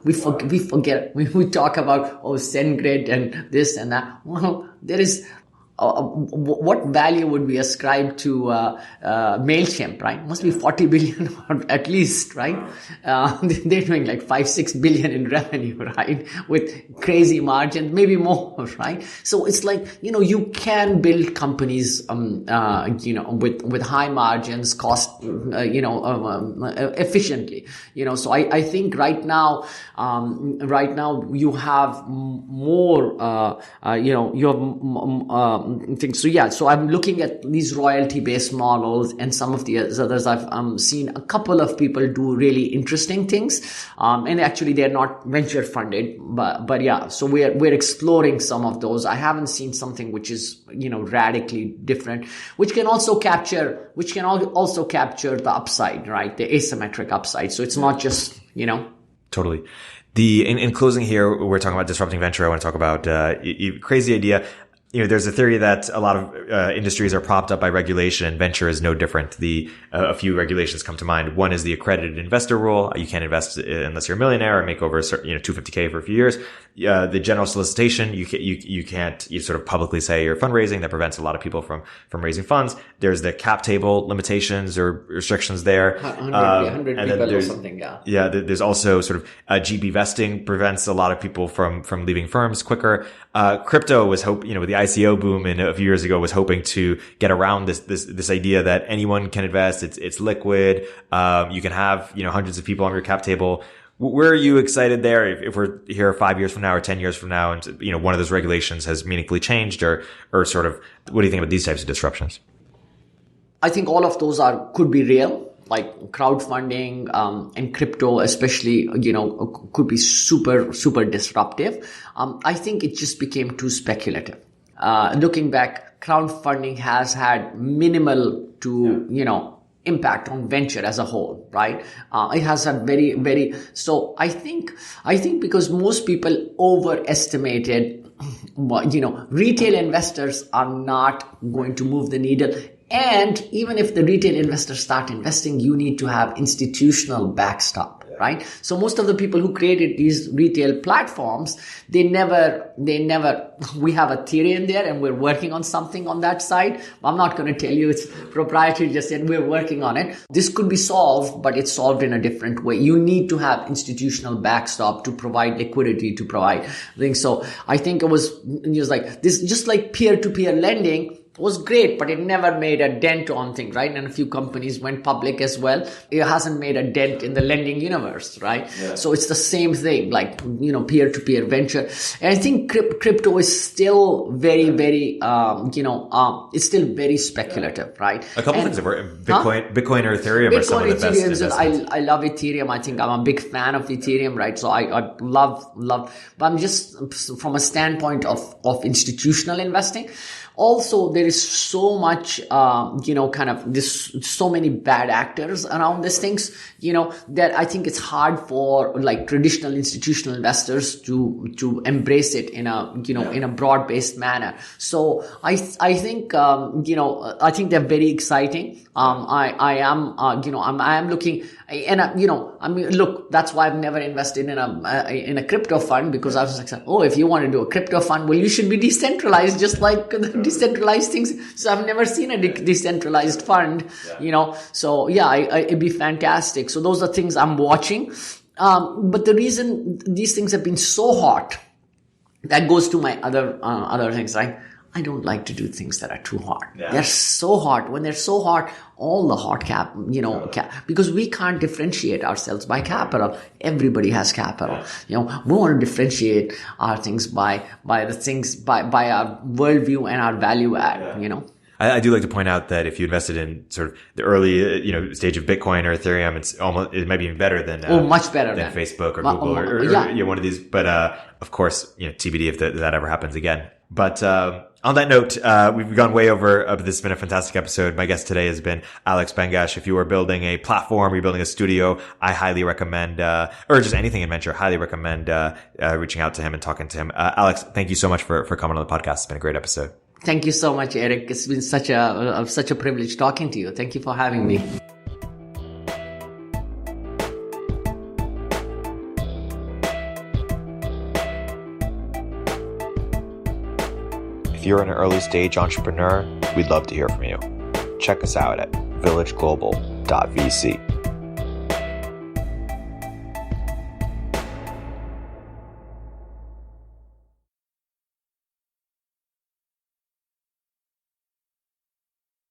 we forget. We talk about, SendGrid and this and that. Well, there is, what value would we ascribe to MailChimp, right? Must be 40 billion at least, right? They're doing like 5-6 billion in revenue, right? With crazy margins, maybe more, right? So it's like, you can build companies, with high margins, cost, efficiently, So I think right now you have more, you have, things. So I'm looking at these royalty-based models, and some of the others I've seen a couple of people do really interesting things, and actually they're not venture funded, but so we're exploring some of those. I haven't seen something which is radically different, which can also capture the upside, right? The asymmetric upside. So it's not just Totally. In closing here, we're talking about disrupting venture. I want to talk about crazy idea. There's a theory that a lot of industries are propped up by regulation, and venture is no different. A few regulations come to mind. One is the accredited investor rule. You can't invest unless you're a millionaire or make over $250K for a few years. The general solicitation, you can't sort of publicly say you're fundraising. That prevents a lot of people from raising funds. There's the cap table limitations or restrictions there. 100 people or something, yeah. Yeah, there's also sort of GB vesting prevents a lot of people from leaving firms quicker. Crypto was with the ICO boom a few years ago, was hoping to get around this idea that anyone can invest. It's liquid. You can have, hundreds of people on your cap table. Where are you excited there? If we're here 5 years from now or 10 years from now, and, one of those regulations has meaningfully changed, or sort of, what do you think about these types of disruptions? I think all of those could be real. Like crowdfunding, and crypto especially, could be super, super disruptive. I think it just became too speculative. Looking back, crowdfunding has had minimal to, impact on venture as a whole, right? It has had very, very, so I think because most people overestimated, retail investors are not going to move the needle. And even if the retail investors start investing, you need to have institutional backstop, right? So most of the people who created these retail platforms, we have a theory in there, and we're working on something on that side. I'm not going to tell you it's proprietary, just yet. We're working on it. This could be solved, but it's solved in a different way. You need to have institutional backstop to provide liquidity, to provide things. So I think it was like this, just like peer-to-peer lending. was great, but it never made a dent on things, right? And a few companies went public as well. It hasn't made a dent in the lending universe, right? Yeah. So it's the same thing, like, peer-to-peer venture. And I think crypto is still very, very, it's still very speculative, right? A couple things that were Bitcoin or Ethereum are some of the best investments. I love Ethereum. I think I'm a big fan of Ethereum, right? So I love, but I'm just from a standpoint of institutional investing. Also, there is so much, there's so many bad actors around these things, that I think it's hard for like traditional institutional investors to embrace it in a broad-based manner. So I think, I think they're very exciting. I am looking, and look, that's why I've never invested in a crypto fund, because I was like, oh, if you want to do a crypto fund, well, you should be decentralized, just like the decentralized things. So I've never seen a decentralized fund, So yeah, it'd be fantastic. So those are things I'm watching. But the reason these things have been so hot, that goes to my other things, right? I don't like to do things that are too hot. Yeah. They're so hot. When they're so hot, all the hot because we can't differentiate ourselves by capital. Everybody has capital. We want to differentiate our things by our worldview and our value add, I do like to point out that if you invested in sort of the early, stage of Bitcoin or Ethereum, it might be even better than much better than Facebook or Google or one of these. But of course, TBD if that ever happens again. But on that note, we've gone way over. This has been a fantastic episode. My guest today has been Alex Bangash. If you are building a platform, you're building a studio, I highly recommend, or just anything in venture, highly recommend reaching out to him and talking to him. Alex, thank you so much for coming on the podcast. It's been a great episode. Thank you so much, Erik. It's been such a privilege talking to you. Thank you for having me. If you're an early stage entrepreneur, we'd love to hear from you. Check us out at villageglobal.vc.